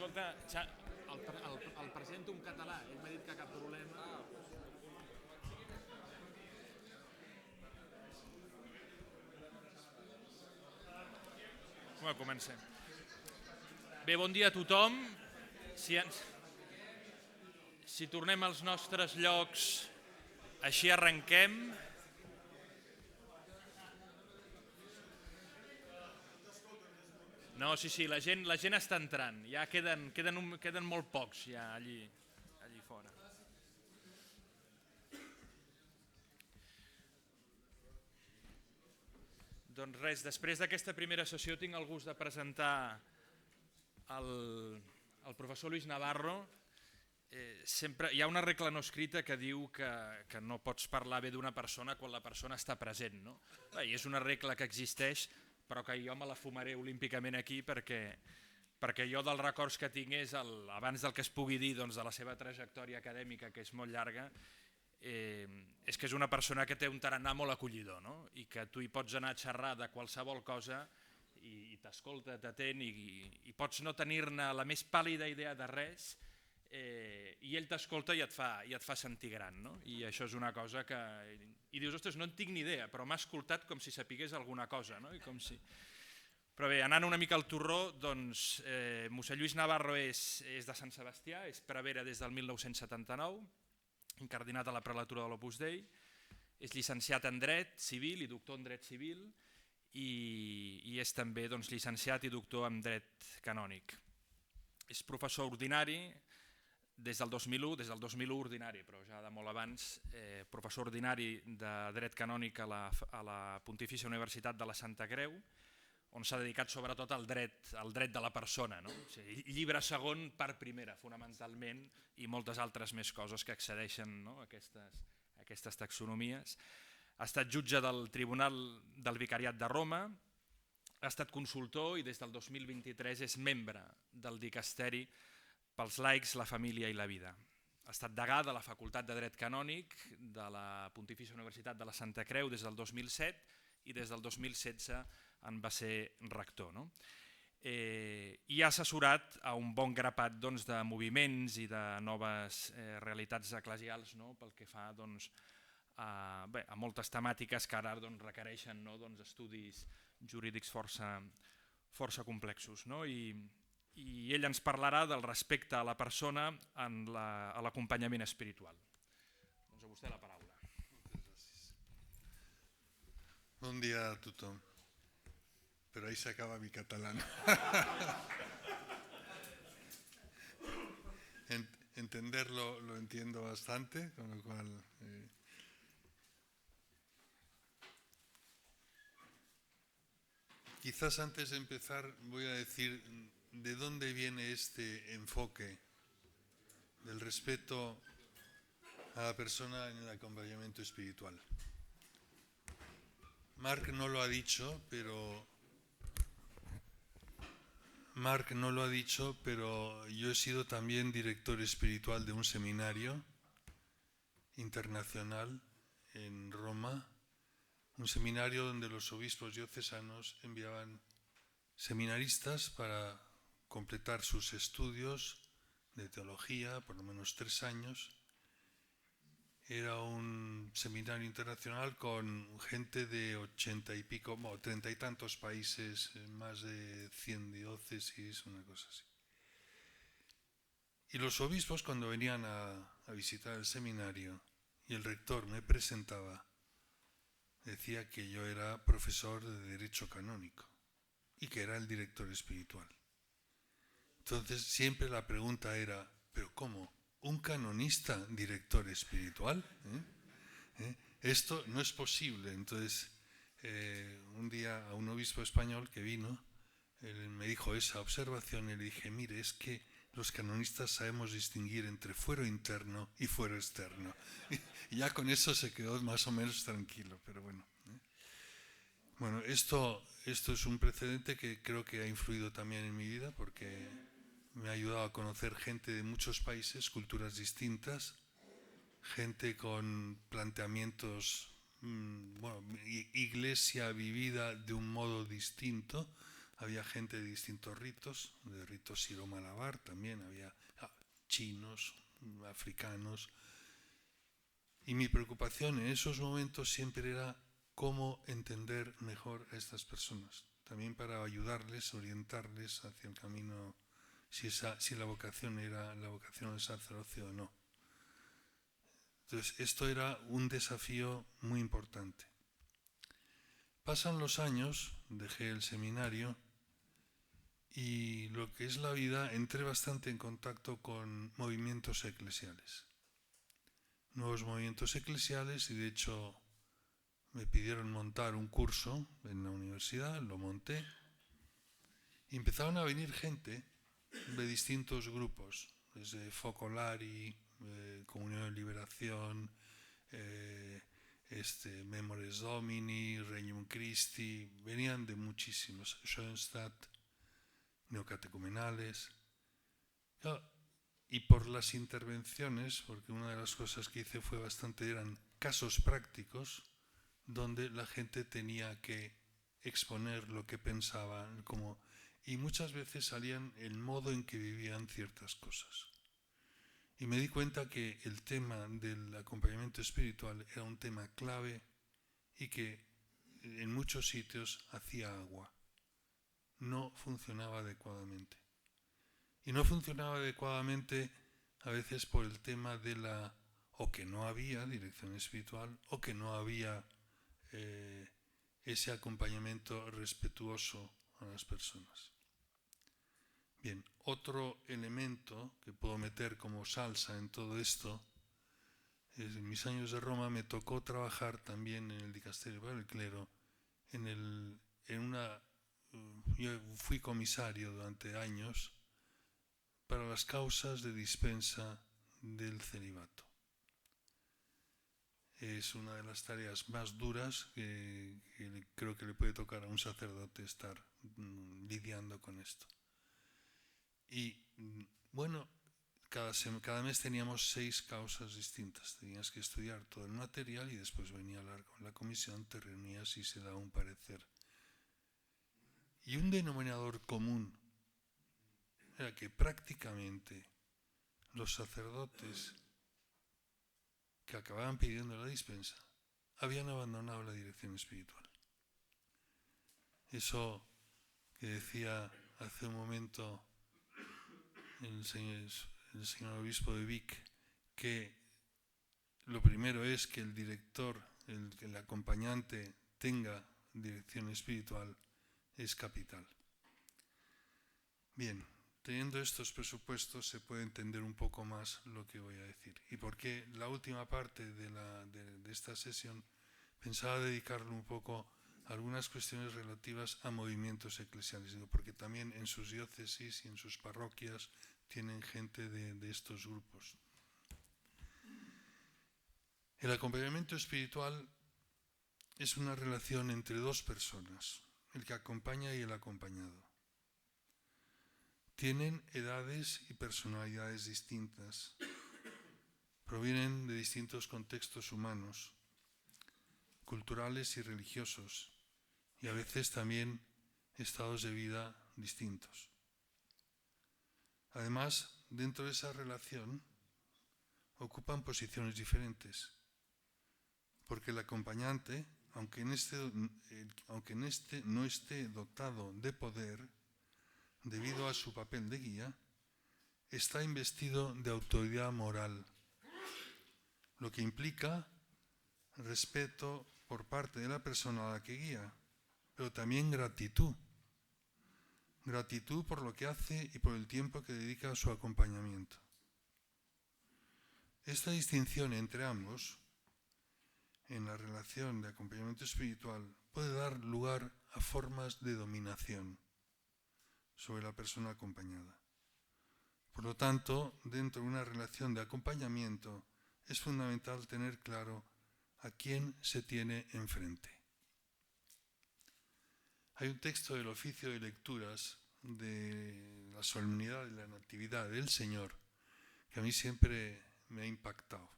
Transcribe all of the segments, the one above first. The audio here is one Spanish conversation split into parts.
Escolta, el presento en català, ell m'ha dit que cap problema. Bueno, comencem. Bé, bon dia a tothom. Si tornem als nostres llocs, així arrenquem. No, sí, la gent està entrant. Ja queden molt pocs ja allí fora. Doncs res, després d'aquesta primera sessió tinc el gust de presentar el professor Lluís Navarro. Sempre hi ha una regla no escrita que diu que no pots parlar bé d'una persona quan la persona està present, no? I és una regla que existeix, però que jo me la fumaré olímpicament aquí perquè jo dels records que tinc és, abans del que es pugui dir de la seva trajectòria acadèmica, que és molt llarga, és que és una persona que té un tarannà molt acollidor, no? I que tu hi pots anar a xerrar de qualsevol cosa i t'escolta, t'atén i pots no tenir-ne la més pàl·lida idea de res i ell t'escolta i et fa sentir gran, no? I això és una cosa que... I dius, ostres, no en tinc ni idea, però m'ha escoltat com si sapigués alguna cosa, no? Però bé, anant una mica al torró, doncs mossèn Lluís Navarro és de Sant Sebastià, és prevere des del 1979, incardinat a la prelatura de l'Opus Dei, és llicenciat en Dret Civil i doctor en Dret Civil i és també llicenciat i doctor en Dret Canònic. És professor ordinari des del 2001 ordinari, però ja de molt abans, professor ordinari de Dret Canònic a la Pontifícia Universitat de la Santa Creu, on s'ha dedicat sobretot al dret de la persona, no? O sigui, llibre segon, part primera, fonamentalment, i moltes altres més coses que accedeixen, no, a aquestes taxonomies. Ha estat jutge del Tribunal del Vicariat de Roma, ha estat consultor i des del 2023 és membre del Dicasteri pels laics, la família i la vida. Ha estat degà de la Facultat de Dret Canònic de la Pontifícia Universitat de la Santa Creu des del 2007 i des del 2016 en va ser rector, no? I ha assessorat a un bon grapat de moviments i de noves realitats eclesials, no? Pel que fa a moltes temàtiques que ara requereixen estudis jurídics força complexos, no? I ell ens parlarà del respecte a la persona en l'acompanyament espiritual. Doncs a vostè la paraula. Bon dia a tothom. Pero ahí se acaba mi catalán. Entenderlo lo entiendo bastante, con lo cual... Quizás antes de empezar voy a decir de dónde viene este enfoque del respeto a la persona en el acompañamiento espiritual. Marc no lo ha dicho, pero yo he sido también director espiritual de un seminario internacional en Roma, un seminario donde los obispos diocesanos enviaban seminaristas para completar sus estudios de teología, por lo menos 3 años. Era un seminario internacional con gente de 80 y pico, 30 y tantos países, más de 100 diócesis, una cosa así. Y los obispos, cuando venían a visitar el seminario y el rector me presentaba, decía que yo era profesor de Derecho Canónico y que era el director espiritual. Entonces siempre la pregunta era, ¿pero cómo? ¿Un canonista director espiritual? Esto no es posible. Entonces, un día a un obispo español que vino, él me dijo esa observación y le dije, mire, es que los canonistas sabemos distinguir entre fuero interno y fuero externo. Y ya con eso se quedó más o menos tranquilo, pero bueno. Bueno, esto es un precedente que creo que ha influido también en mi vida porque me ha ayudado a conocer gente de muchos países, culturas distintas, gente con planteamientos, iglesia vivida de un modo distinto había gente de distintos ritos, de ritos siro-malabar también, había chinos, africanos. Y mi preocupación en esos momentos siempre era cómo entender mejor a estas personas, también para ayudarles, orientarles hacia el camino, si la vocación era la vocación del sacerdocio o no. Entonces, esto era un desafío muy importante. Pasan los años, dejé el seminario y lo que es la vida, entré bastante en contacto con movimientos eclesiales. Nuevos movimientos eclesiales, y de hecho me pidieron montar un curso en la universidad, lo monté, y empezaron a venir gente de distintos grupos, desde Focolari, Comunión de Liberación, Memores Domini, Regnum Christi, venían de muchísimos, Schoenstatt, neocatecumenales. Y por las intervenciones, porque una de las cosas que hice fue eran casos prácticos donde la gente tenía que exponer lo que pensaban, y muchas veces salían el modo en que vivían ciertas cosas. Y me di cuenta que el tema del acompañamiento espiritual era un tema clave y que en muchos sitios hacía agua. No funcionaba adecuadamente. Y no funcionaba adecuadamente a veces por el tema de o que no había dirección espiritual, o que no había ese acompañamiento respetuoso a las personas. Bien, otro elemento que puedo meter como salsa en todo esto es, en mis años de Roma me tocó trabajar también en el dicasterio para el clero, yo fui comisario durante años para las causas de dispensa del celibato. Es una de las tareas más duras que creo que le puede tocar a un sacerdote estar lidiando con esto. Y bueno, cada mes teníamos 6 causas distintas. Tenías que estudiar todo el material y después venía a hablar con la comisión, te reunías y se daba un parecer. Y un denominador común era que prácticamente los sacerdotes que acababan pidiendo la dispensa habían abandonado la dirección espiritual. Eso que decía hace un momento el señor obispo de Vic, que lo primero es que el director, el acompañante tenga dirección espiritual, es capital. Bien, teniendo estos presupuestos se puede entender un poco más lo que voy a decir. Y por qué la última parte de esta sesión pensaba dedicarle un poco a algunas cuestiones relativas a movimientos eclesiales. Digo, porque también en sus diócesis y en sus parroquias tienen gente de estos grupos. El acompañamiento espiritual es una relación entre 2 personas, el que acompaña y el acompañado. Tienen edades y personalidades distintas, provienen de distintos contextos humanos, culturales y religiosos, y a veces también estados de vida distintos. Además, dentro de esa relación ocupan posiciones diferentes, porque el acompañante, aunque en este no esté dotado de poder, debido a su papel de guía, está investido de autoridad moral, lo que implica respeto por parte de la persona a la que guía, pero también gratitud. Gratitud por lo que hace y por el tiempo que dedica a su acompañamiento. Esta distinción entre ambos, en la relación de acompañamiento espiritual, puede dar lugar a formas de dominación sobre la persona acompañada. Por lo tanto, dentro de una relación de acompañamiento, es fundamental tener claro a quién se tiene enfrente. Hay un texto del oficio de lecturas de la solemnidad de la Natividad del Señor que a mí siempre me ha impactado.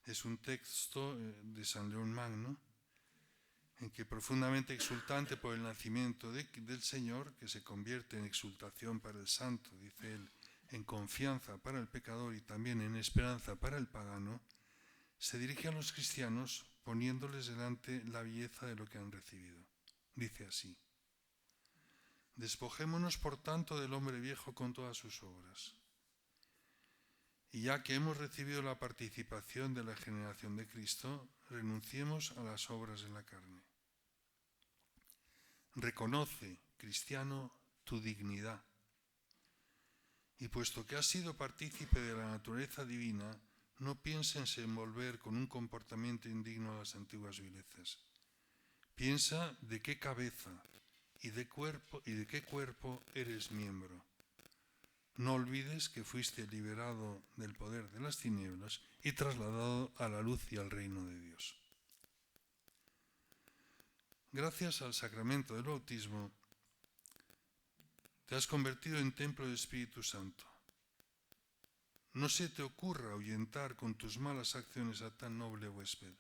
Es un texto de San León Magno en que profundamente exultante por el nacimiento del Señor, que se convierte en exultación para el santo, dice él, en confianza para el pecador y también en esperanza para el pagano, se dirige a los cristianos poniéndoles delante la belleza de lo que han recibido. Dice así: despojémonos por tanto del hombre viejo con todas sus obras. Y ya que hemos recibido la participación de la generación de Cristo, renunciemos a las obras de la carne. Reconoce, cristiano, tu dignidad. Y puesto que has sido partícipe de la naturaleza divina, no pienses en volver con un comportamiento indigno a las antiguas vilezas. Piensa de qué cabeza y de qué cuerpo eres miembro. No olvides que fuiste liberado del poder de las tinieblas y trasladado a la luz y al reino de Dios. Gracias al sacramento del bautismo, te has convertido en templo del Espíritu Santo. No se te ocurra ahuyentar con tus malas acciones a tan noble huésped,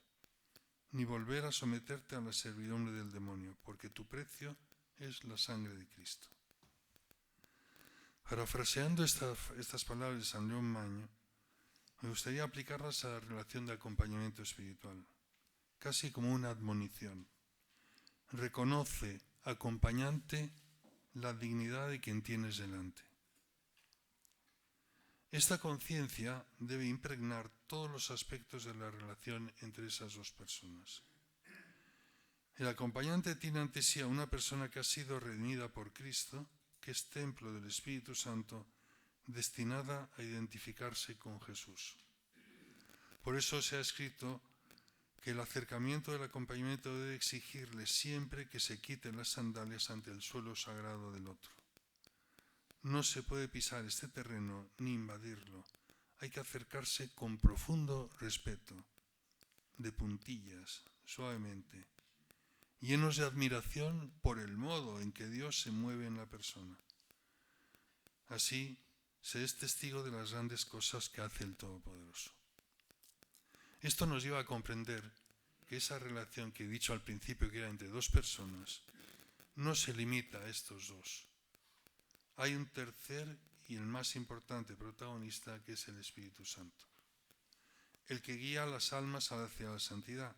ni volver a someterte a la servidumbre del demonio, porque tu precio es la sangre de Cristo. Parafraseando estas palabras de San León Magno, me gustaría aplicarlas a la relación de acompañamiento espiritual, casi como una admonición. Reconoce, acompañante, la dignidad de quien tienes delante. Esta conciencia debe impregnar todos los aspectos de la relación entre esas dos personas. El acompañante tiene ante sí a una persona que ha sido redimida por Cristo, que es templo del Espíritu Santo, destinada a identificarse con Jesús. Por eso se ha escrito que el acercamiento del acompañamiento debe exigirle siempre que se quiten las sandalias ante el suelo sagrado del otro. No se puede pisar este terreno ni invadirlo. Hay que acercarse con profundo respeto, de puntillas, suavemente, llenos de admiración por el modo en que Dios se mueve en la persona. Así se es testigo de las grandes cosas que hace el Todopoderoso. Esto nos lleva a comprender que esa relación que he dicho al principio que era entre dos personas no se limita a estos dos. Hay un tercer y el más importante protagonista, que es el Espíritu Santo, el que guía a las almas hacia la santidad.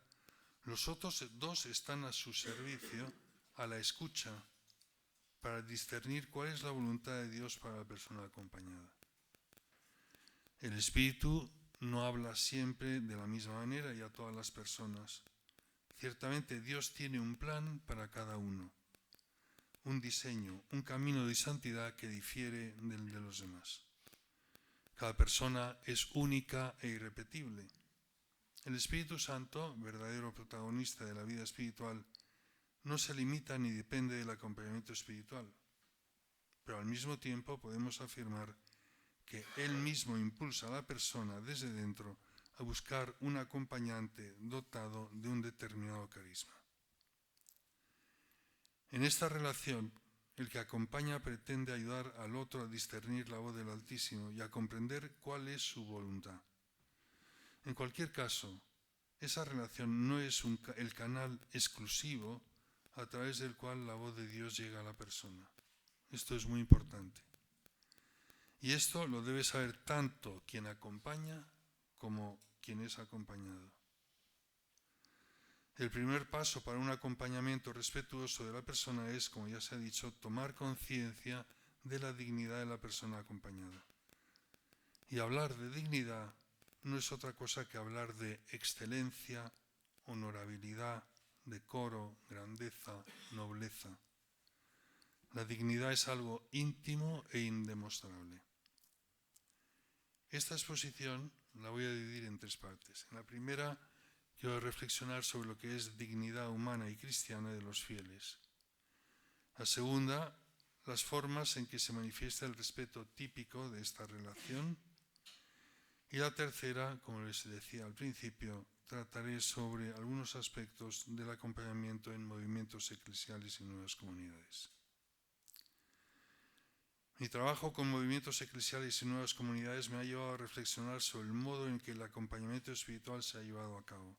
Los otros dos están a su servicio, a la escucha, para discernir cuál es la voluntad de Dios para la persona acompañada. El Espíritu no habla siempre de la misma manera y a todas las personas. Ciertamente Dios tiene un plan para cada uno, un diseño, un camino de santidad que difiere del de los demás. Cada persona es única e irrepetible. El Espíritu Santo, verdadero protagonista de la vida espiritual, no se limita ni depende del acompañamiento espiritual, pero al mismo tiempo podemos afirmar que Él mismo impulsa a la persona desde dentro a buscar un acompañante dotado de un determinado carisma. En esta relación, el que acompaña pretende ayudar al otro a discernir la voz del Altísimo y a comprender cuál es su voluntad. En cualquier caso, esa relación no es el canal exclusivo a través del cual la voz de Dios llega a la persona. Esto es muy importante. Y esto lo debe saber tanto quien acompaña como quien es acompañado. El primer paso para un acompañamiento respetuoso de la persona es, como ya se ha dicho, tomar conciencia de la dignidad de la persona acompañada. Y hablar de dignidad no es otra cosa que hablar de excelencia, honorabilidad, decoro, grandeza, nobleza. La dignidad es algo íntimo e indemostrable. Esta exposición la voy a dividir en tres partes. En la primera, quiero reflexionar sobre lo que es dignidad humana y cristiana de los fieles. La segunda, las formas en que se manifiesta el respeto típico de esta relación. Y la tercera, como les decía al principio, trataré sobre algunos aspectos del acompañamiento en movimientos eclesiales y nuevas comunidades. Mi trabajo con movimientos eclesiales y nuevas comunidades me ha llevado a reflexionar sobre el modo en que el acompañamiento espiritual se ha llevado a cabo.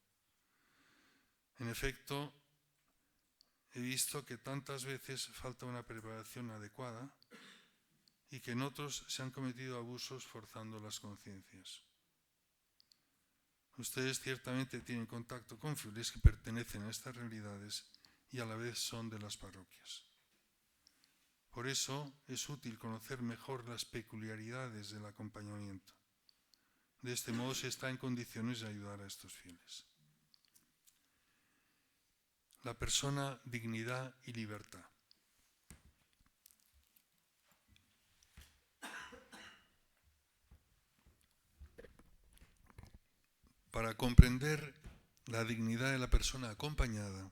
En efecto, he visto que tantas veces falta una preparación adecuada y que en otros se han cometido abusos forzando las conciencias. Ustedes ciertamente tienen contacto con fieles que pertenecen a estas realidades y a la vez son de las parroquias. Por eso es útil conocer mejor las peculiaridades del acompañamiento. De este modo se está en condiciones de ayudar a estos fieles. La persona, dignidad y libertad. Para comprender la dignidad de la persona acompañada,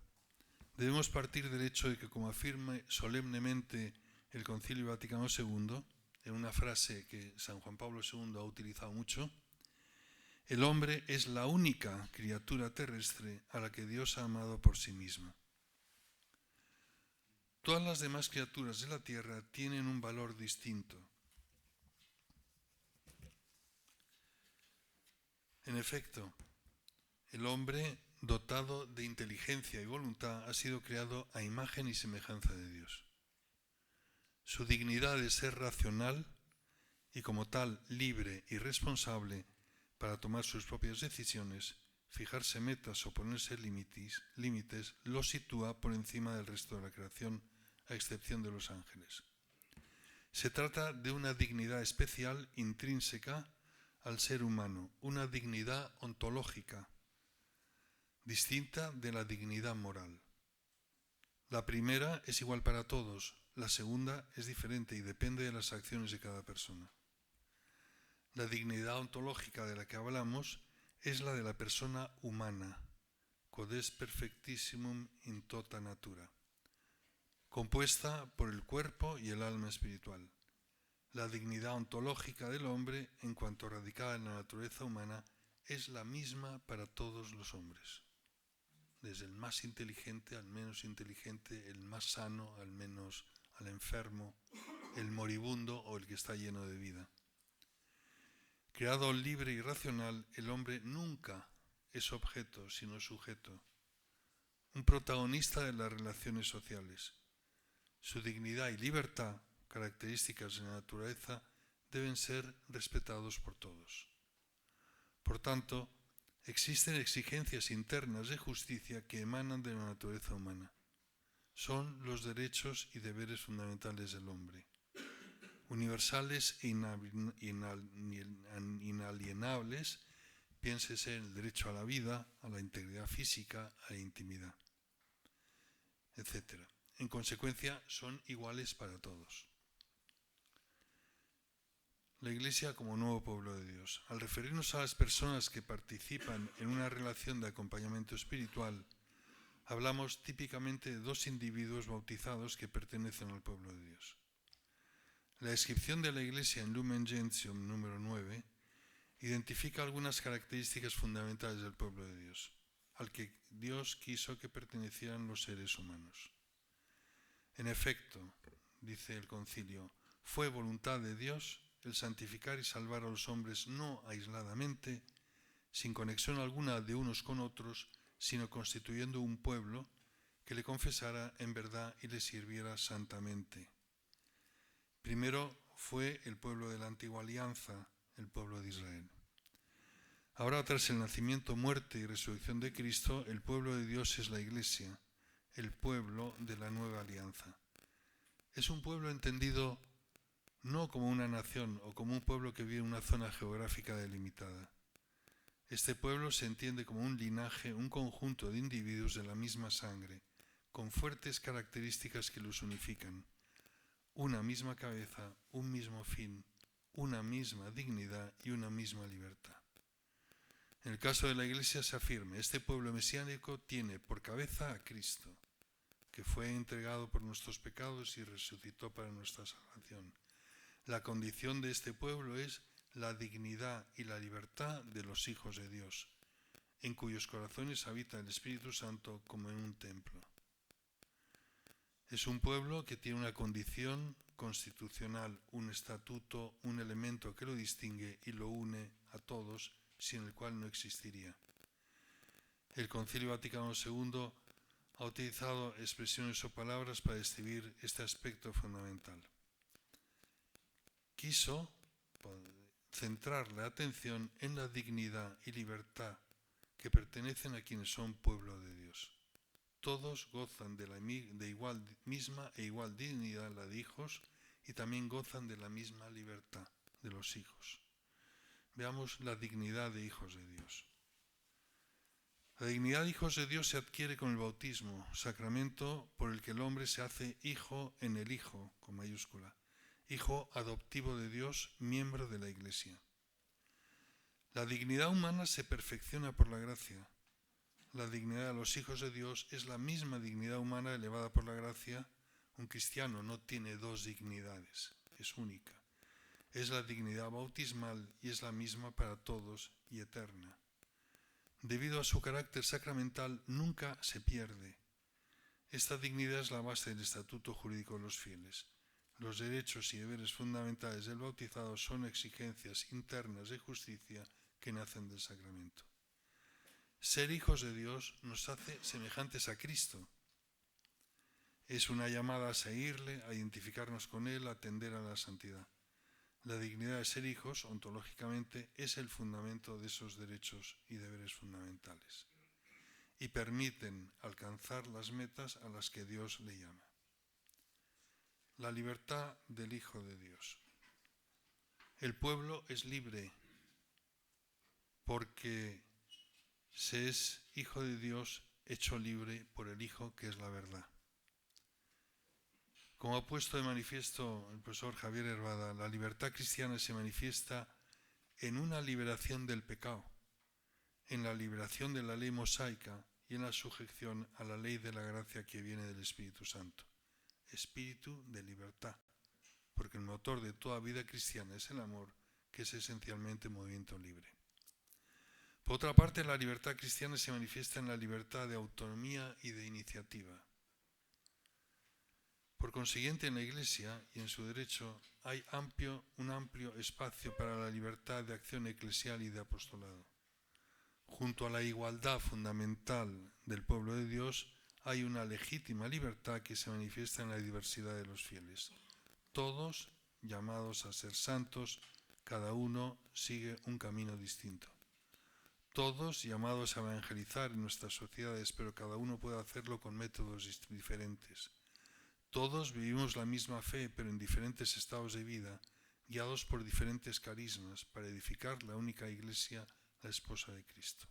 debemos partir del hecho de que, como afirma solemnemente el Concilio Vaticano II, en una frase que San Juan Pablo II ha utilizado mucho, el hombre es la única criatura terrestre a la que Dios ha amado por sí misma. Todas las demás criaturas de la tierra tienen un valor distinto. En efecto, el hombre, dotado de inteligencia y voluntad, ha sido creado a imagen y semejanza de Dios. Su dignidad es ser racional y, como tal, libre y responsable para tomar sus propias decisiones, fijarse metas o ponerse límites, lo sitúa por encima del resto de la creación, a excepción de los ángeles. Se trata de una dignidad especial intrínseca al ser humano, una dignidad ontológica, distinta de la dignidad moral. La primera es igual para todos, la segunda es diferente y depende de las acciones de cada persona. La dignidad ontológica de la que hablamos es la de la persona humana, codes perfectissimum in tota natura, compuesta por el cuerpo y el alma espiritual. La dignidad ontológica del hombre, en cuanto radicada en la naturaleza humana, es la misma para todos los hombres, desde el más inteligente al menos inteligente, el más sano al enfermo, el moribundo o el que está lleno de vida. Creado libre y racional, el hombre nunca es objeto, sino sujeto, un protagonista de las relaciones sociales. Su dignidad y libertad, características de la naturaleza, deben ser respetados por todos. Por tanto, existen exigencias internas de justicia que emanan de la naturaleza humana. Son los derechos y deberes fundamentales del hombre, universales e inalienables, piénsese en el derecho a la vida, a la integridad física, a la intimidad, etc. En consecuencia, son iguales para todos. La Iglesia como nuevo pueblo de Dios. Al referirnos a las personas que participan en una relación de acompañamiento espiritual, hablamos típicamente de dos individuos bautizados que pertenecen al pueblo de Dios. La descripción de la Iglesia en Lumen Gentium número 9 identifica algunas características fundamentales del pueblo de Dios, al que Dios quiso que pertenecieran los seres humanos. En efecto, dice el concilio, fue voluntad de Dios el santificar y salvar a los hombres no aisladamente, sin conexión alguna de unos con otros, sino constituyendo un pueblo que le confesara en verdad y le sirviera santamente. Primero fue el pueblo de la antigua alianza, el pueblo de Israel. Ahora, tras el nacimiento, muerte y resurrección de Cristo, el pueblo de Dios es la Iglesia, el pueblo de la nueva alianza. Es un pueblo entendido no como una nación o como un pueblo que vive en una zona geográfica delimitada. Este pueblo se entiende como un linaje, un conjunto de individuos de la misma sangre, con fuertes características que los unifican. Una misma cabeza, un mismo fin, una misma dignidad y una misma libertad. En el caso de la Iglesia se afirma, este pueblo mesiánico tiene por cabeza a Cristo, que fue entregado por nuestros pecados y resucitó para nuestra salvación. La condición de este pueblo es la dignidad y la libertad de los hijos de Dios, en cuyos corazones habita el Espíritu Santo como en un templo. Es un pueblo que tiene una condición constitucional, un estatuto, un elemento que lo distingue y lo une a todos, sin el cual no existiría. El Concilio Vaticano II ha utilizado expresiones o palabras para describir este aspecto fundamental. Quiso centrar la atención en la dignidad y libertad que pertenecen a quienes son pueblo de Dios. Todos gozan de misma e igual dignidad, la de hijos, y también gozan de la misma libertad de los hijos. Veamos la dignidad de hijos de Dios. La dignidad de hijos de Dios se adquiere con el bautismo, sacramento por el que el hombre se hace hijo en el Hijo, con mayúscula, hijo adoptivo de Dios, miembro de la Iglesia. La dignidad humana se perfecciona por la gracia. La dignidad de los hijos de Dios es la misma dignidad humana elevada por la gracia. Un cristiano no tiene dos dignidades, es única. Es la dignidad bautismal y es la misma para todos y eterna. Debido a su carácter sacramental, nunca se pierde. Esta dignidad es la base del estatuto jurídico de los fieles. Los derechos y deberes fundamentales del bautizado son exigencias internas de justicia que nacen del sacramento. Ser hijos de Dios nos hace semejantes a Cristo. Es una llamada a seguirle, a identificarnos con Él, a atender a la santidad. La dignidad de ser hijos, ontológicamente, es el fundamento de esos derechos y deberes fundamentales y permiten alcanzar las metas a las que Dios le llama. La libertad del Hijo de Dios. El pueblo es libre porque se es hijo de Dios hecho libre por el Hijo que es la verdad. Como ha puesto de manifiesto el profesor Javier Hervada, la libertad cristiana se manifiesta en una liberación del pecado, en la liberación de la ley mosaica y en la sujeción a la ley de la gracia que viene del Espíritu Santo. Espíritu de libertad, porque el motor de toda vida cristiana es el amor, que es esencialmente movimiento libre. Por otra parte, la libertad cristiana se manifiesta en la libertad de autonomía y de iniciativa. Por consiguiente, en la Iglesia y en su derecho hay un amplio espacio para la libertad de acción eclesial y de apostolado. Junto a la igualdad fundamental del pueblo de Dios, hay una legítima libertad que se manifiesta en la diversidad de los fieles. Todos llamados a ser santos, cada uno sigue un camino distinto. Todos llamados a evangelizar en nuestras sociedades, pero cada uno puede hacerlo con métodos diferentes. Todos vivimos la misma fe, pero en diferentes estados de vida, guiados por diferentes carismas, para edificar la única Iglesia, la esposa de Cristo.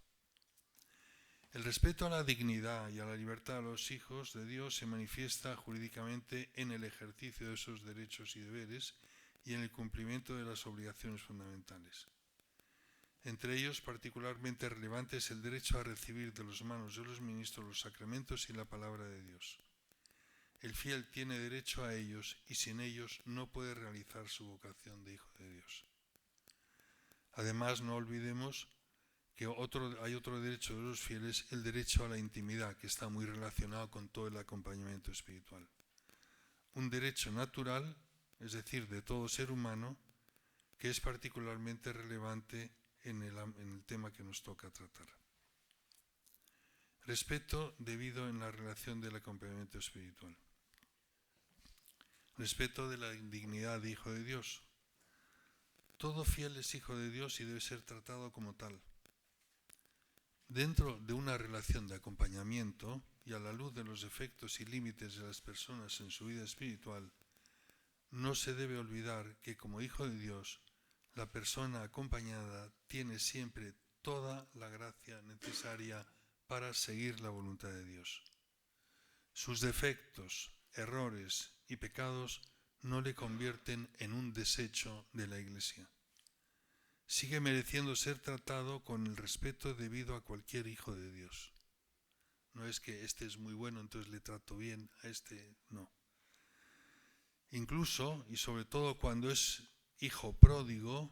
El respeto a la dignidad y a la libertad de los hijos de Dios se manifiesta jurídicamente en el ejercicio de esos derechos y deberes y en el cumplimiento de las obligaciones fundamentales. Entre ellos, particularmente relevante es el derecho a recibir de las manos de los ministros los sacramentos y la palabra de Dios. El fiel tiene derecho a ellos y sin ellos no puede realizar su vocación de hijo de Dios. Además, no olvidemos que hay otro derecho de los fieles, el derecho a la intimidad, que está muy relacionado con todo el acompañamiento espiritual. Un derecho natural, es decir, de todo ser humano, que es particularmente relevante en el tema que nos toca tratar. Respeto debido en la relación del acompañamiento espiritual. Respeto de la dignidad de hijo de Dios. Todo fiel es hijo de Dios y debe ser tratado como tal. Dentro de una relación de acompañamiento y a la luz de los efectos y límites de las personas en su vida espiritual, no se debe olvidar que como hijo de Dios, la persona acompañada tiene siempre toda la gracia necesaria para seguir la voluntad de Dios. Sus defectos, errores y pecados no le convierten en un desecho de la Iglesia. Sigue mereciendo ser tratado con el respeto debido a cualquier hijo de Dios. No es que este es muy bueno, entonces le trato bien, a este no. Incluso y sobre todo cuando es hijo pródigo,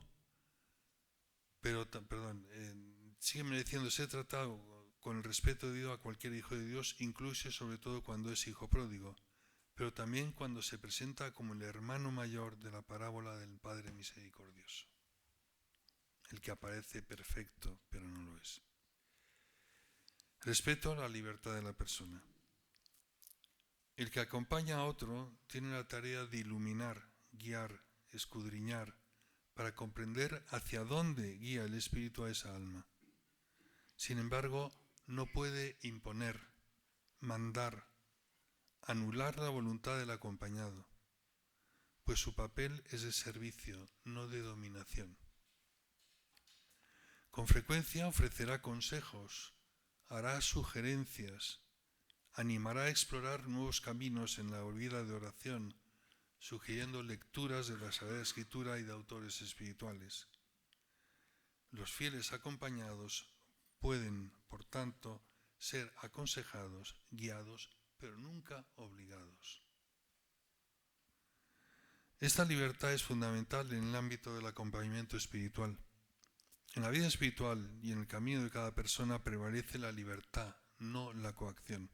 sigue mereciendo ser tratado con el respeto debido a cualquier hijo de Dios, incluso y sobre todo cuando es hijo pródigo, pero también cuando se presenta como el hermano mayor de la parábola del Padre Misericordioso, el que aparece perfecto, pero no lo es. Respeto a la libertad de la persona. El que acompaña a otro tiene la tarea de iluminar, guiar, escudriñar, para comprender hacia dónde guía el Espíritu a esa alma. Sin embargo, no puede imponer, mandar, anular la voluntad del acompañado, pues su papel es de servicio, no de dominación. Con frecuencia ofrecerá consejos, hará sugerencias, animará a explorar nuevos caminos en la vida de oración, sugiriendo lecturas de la Sagrada Escritura y de autores espirituales. Los fieles acompañados pueden, por tanto, ser aconsejados, guiados, pero nunca obligados. Esta libertad es fundamental en el ámbito del acompañamiento espiritual. En la vida espiritual y en el camino de cada persona prevalece la libertad, no la coacción.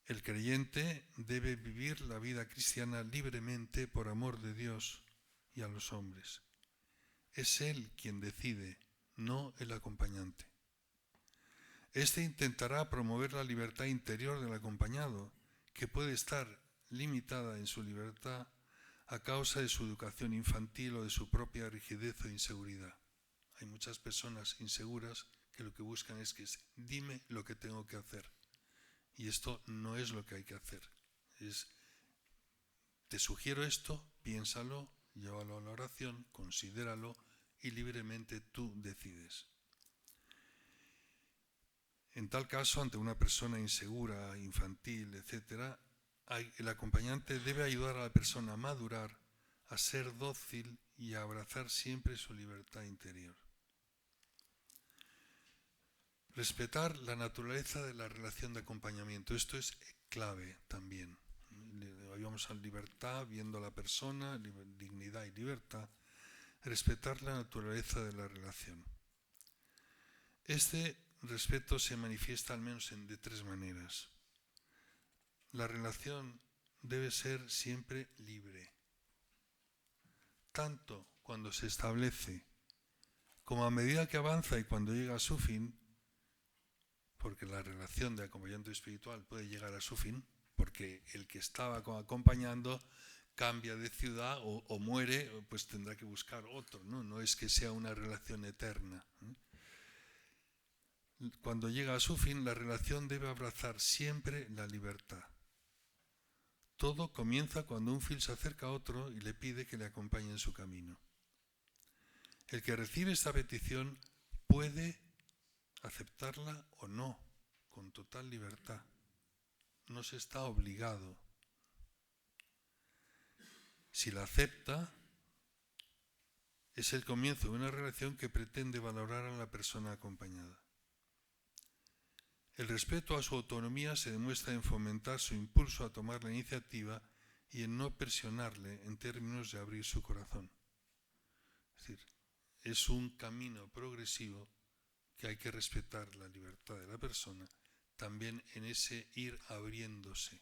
El creyente debe vivir la vida cristiana libremente por amor de Dios y a los hombres. Es él quien decide, no el acompañante. Este intentará promover la libertad interior del acompañado, que puede estar limitada en su libertad a causa de su educación infantil o de su propia rigidez o inseguridad. Hay muchas personas inseguras que lo que buscan es que dime lo que tengo que hacer. Y esto no es lo que hay que hacer. Te sugiero esto, piénsalo, llévalo a la oración, considéralo y libremente tú decides. En tal caso, ante una persona insegura, infantil, etc., el acompañante debe ayudar a la persona a madurar, a ser dócil y a abrazar siempre su libertad interior. Respetar la naturaleza de la relación de acompañamiento. Esto es clave también. Vamos a libertad, viendo a la persona, dignidad y libertad. Respetar la naturaleza de la relación. Este respeto se manifiesta al menos de tres maneras. La relación debe ser siempre libre, tanto cuando se establece como a medida que avanza y cuando llega a su fin, porque la relación de acompañamiento espiritual puede llegar a su fin, porque el que estaba acompañando cambia de ciudad o muere, pues tendrá que buscar otro, ¿no? No es que sea una relación eterna. Cuando llega a su fin, la relación debe abrazar siempre la libertad. Todo comienza cuando un fiel se acerca a otro y le pide que le acompañe en su camino. El que recibe esta petición puede aceptarla o no, con total libertad. No se está obligado. Si la acepta, es el comienzo de una relación que pretende valorar a la persona acompañada. El respeto a su autonomía se demuestra en fomentar su impulso a tomar la iniciativa y en no presionarle en términos de abrir su corazón. Es decir, es un camino progresivo que hay que respetar la libertad de la persona, también en ese ir abriéndose,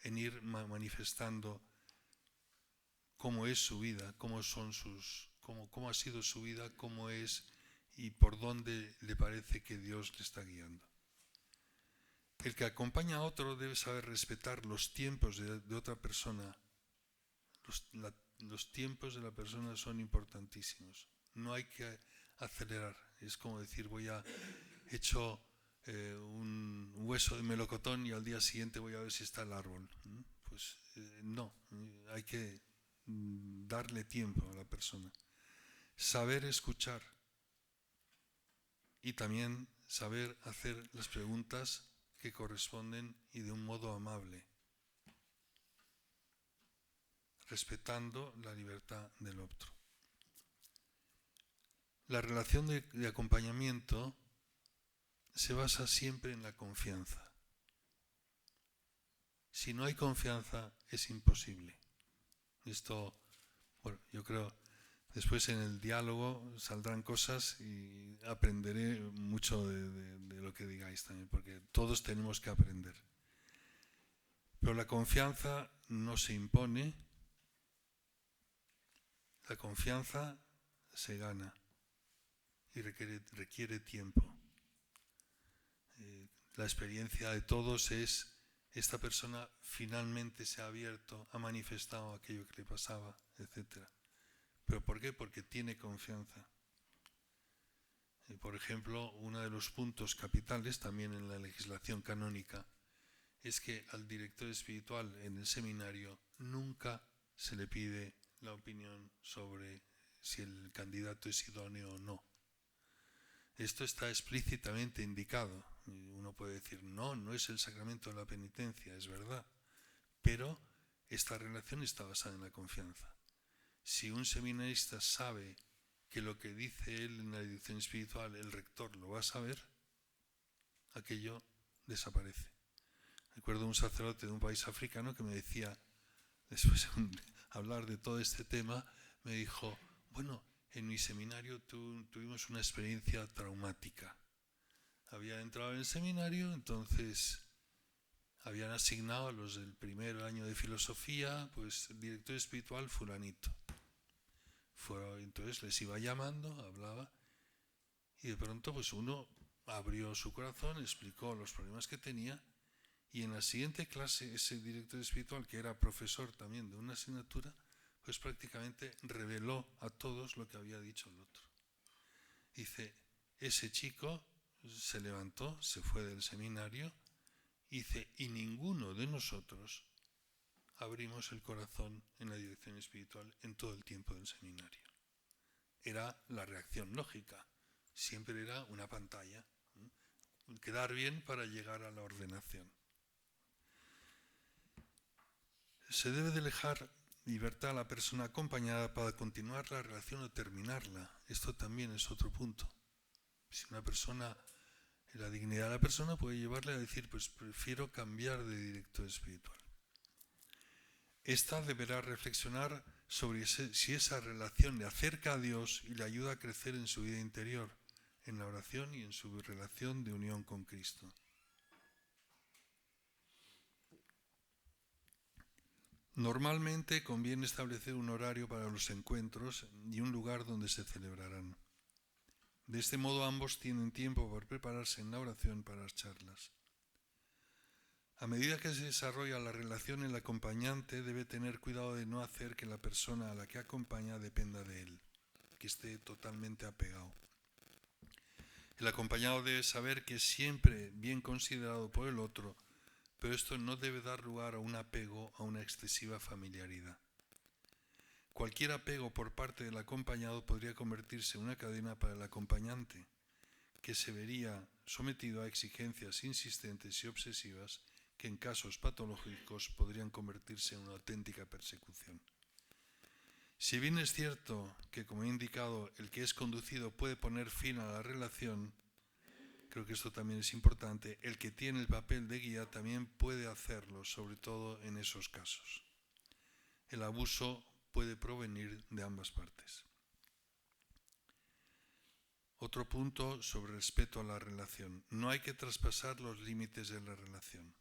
en ir manifestando cómo es su vida, cómo ha sido su vida, cómo es y por dónde le parece que Dios le está guiando. El que acompaña a otro debe saber respetar los tiempos de otra persona. Los tiempos de la persona son importantísimos. No hay que acelerar. Es como decir, hecho un hueso de melocotón y al día siguiente voy a ver si está el árbol. Pues no, hay que darle tiempo a la persona. Saber escuchar y también saber hacer las preguntas que corresponden y de un modo amable, respetando la libertad del otro. La relación de acompañamiento se basa siempre en la confianza. Si no hay confianza, es imposible. Esto, bueno, yo creo, después en el diálogo saldrán cosas y aprenderé mucho de lo que digáis también, porque todos tenemos que aprender. Pero la confianza no se impone, la confianza se gana y requiere tiempo. La experiencia de todos es esta persona finalmente se ha abierto, ha manifestado aquello que le pasaba, etc. ¿Pero por qué? Porque tiene confianza. Por ejemplo, uno de los puntos capitales también en la legislación canónica es que al director espiritual en el seminario nunca se le pide la opinión sobre si el candidato es idóneo o no. Esto está explícitamente indicado. Uno puede decir, no es el sacramento de la penitencia, es verdad, pero esta relación está basada en la confianza. Si un seminarista sabe que lo que dice él en la dirección espiritual, el rector lo va a saber, aquello desaparece. Recuerdo un sacerdote de un país africano que me decía, después de hablar de todo este tema, me dijo, bueno, en mi seminario tuvimos una experiencia traumática. Había entrado en el seminario, entonces habían asignado a los del primer año de filosofía, pues el director espiritual fulanito. Entonces les iba llamando, hablaba, y de pronto pues uno abrió su corazón, explicó los problemas que tenía, y en la siguiente clase ese director espiritual, que era profesor también de una asignatura, pues prácticamente reveló a todos lo que había dicho el otro. Dice, ese chico se levantó, se fue del seminario, dice, y ninguno de nosotros abrimos el corazón en la dirección espiritual en todo el tiempo del seminario. Era la reacción lógica, siempre era una pantalla, quedar bien para llegar a la ordenación. Se debe de dejar libertad a la persona acompañada para continuar la relación o terminarla. Esto también es otro punto. Si una persona, la dignidad de la persona puede llevarle a decir, pues prefiero cambiar de director espiritual. Esta deberá reflexionar sobre si esa relación le acerca a Dios y le ayuda a crecer en su vida interior, en la oración y en su relación de unión con Cristo. Normalmente conviene establecer un horario para los encuentros y un lugar donde se celebrarán. De este modo ambos tienen tiempo para prepararse en la oración para las charlas. A medida que se desarrolla la relación, el acompañante debe tener cuidado de no hacer que la persona a la que acompaña dependa de él, que esté totalmente apegado. El acompañado debe saber que es siempre bien considerado por el otro, pero esto no debe dar lugar a un apego, a una excesiva familiaridad. Cualquier apego por parte del acompañado podría convertirse en una cadena para el acompañante, que se vería sometido a exigencias insistentes y obsesivas que en casos patológicos podrían convertirse en una auténtica persecución. Si bien es cierto que, como he indicado, el que es conducido puede poner fin a la relación, creo que esto también es importante, el que tiene el papel de guía también puede hacerlo, sobre todo en esos casos. El abuso puede provenir de ambas partes. Otro punto sobre respeto a la relación. No hay que traspasar los límites de la relación,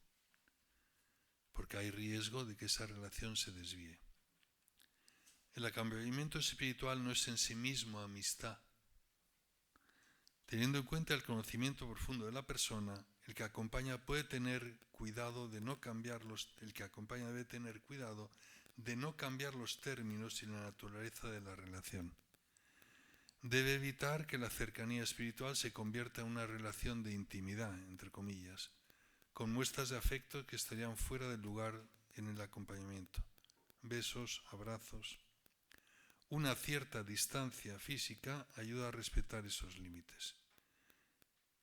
porque hay riesgo de que esa relación se desvíe. El acompañamiento espiritual no es en sí mismo amistad. Teniendo en cuenta el conocimiento profundo de la persona, el que acompaña puede tener cuidado de no cambiar el que acompaña debe tener cuidado de no cambiar los términos y la naturaleza de la relación. Debe evitar que la cercanía espiritual se convierta en una relación de intimidad, entre comillas, con muestras de afecto que estarían fuera del lugar en el acompañamiento. Besos, abrazos. Una cierta distancia física ayuda a respetar esos límites,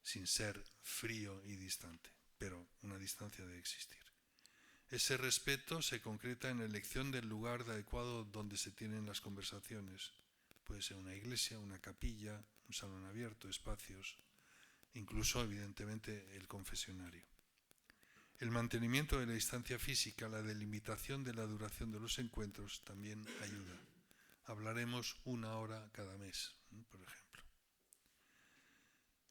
sin ser frío y distante, pero una distancia debe existir. Ese respeto se concreta en la elección del lugar adecuado donde se tienen las conversaciones. Puede ser una iglesia, una capilla, un salón abierto, espacios, incluso evidentemente el confesionario. El mantenimiento de la distancia física, la delimitación de la duración de los encuentros también ayuda. Hablaremos 1 hora cada mes, por ejemplo.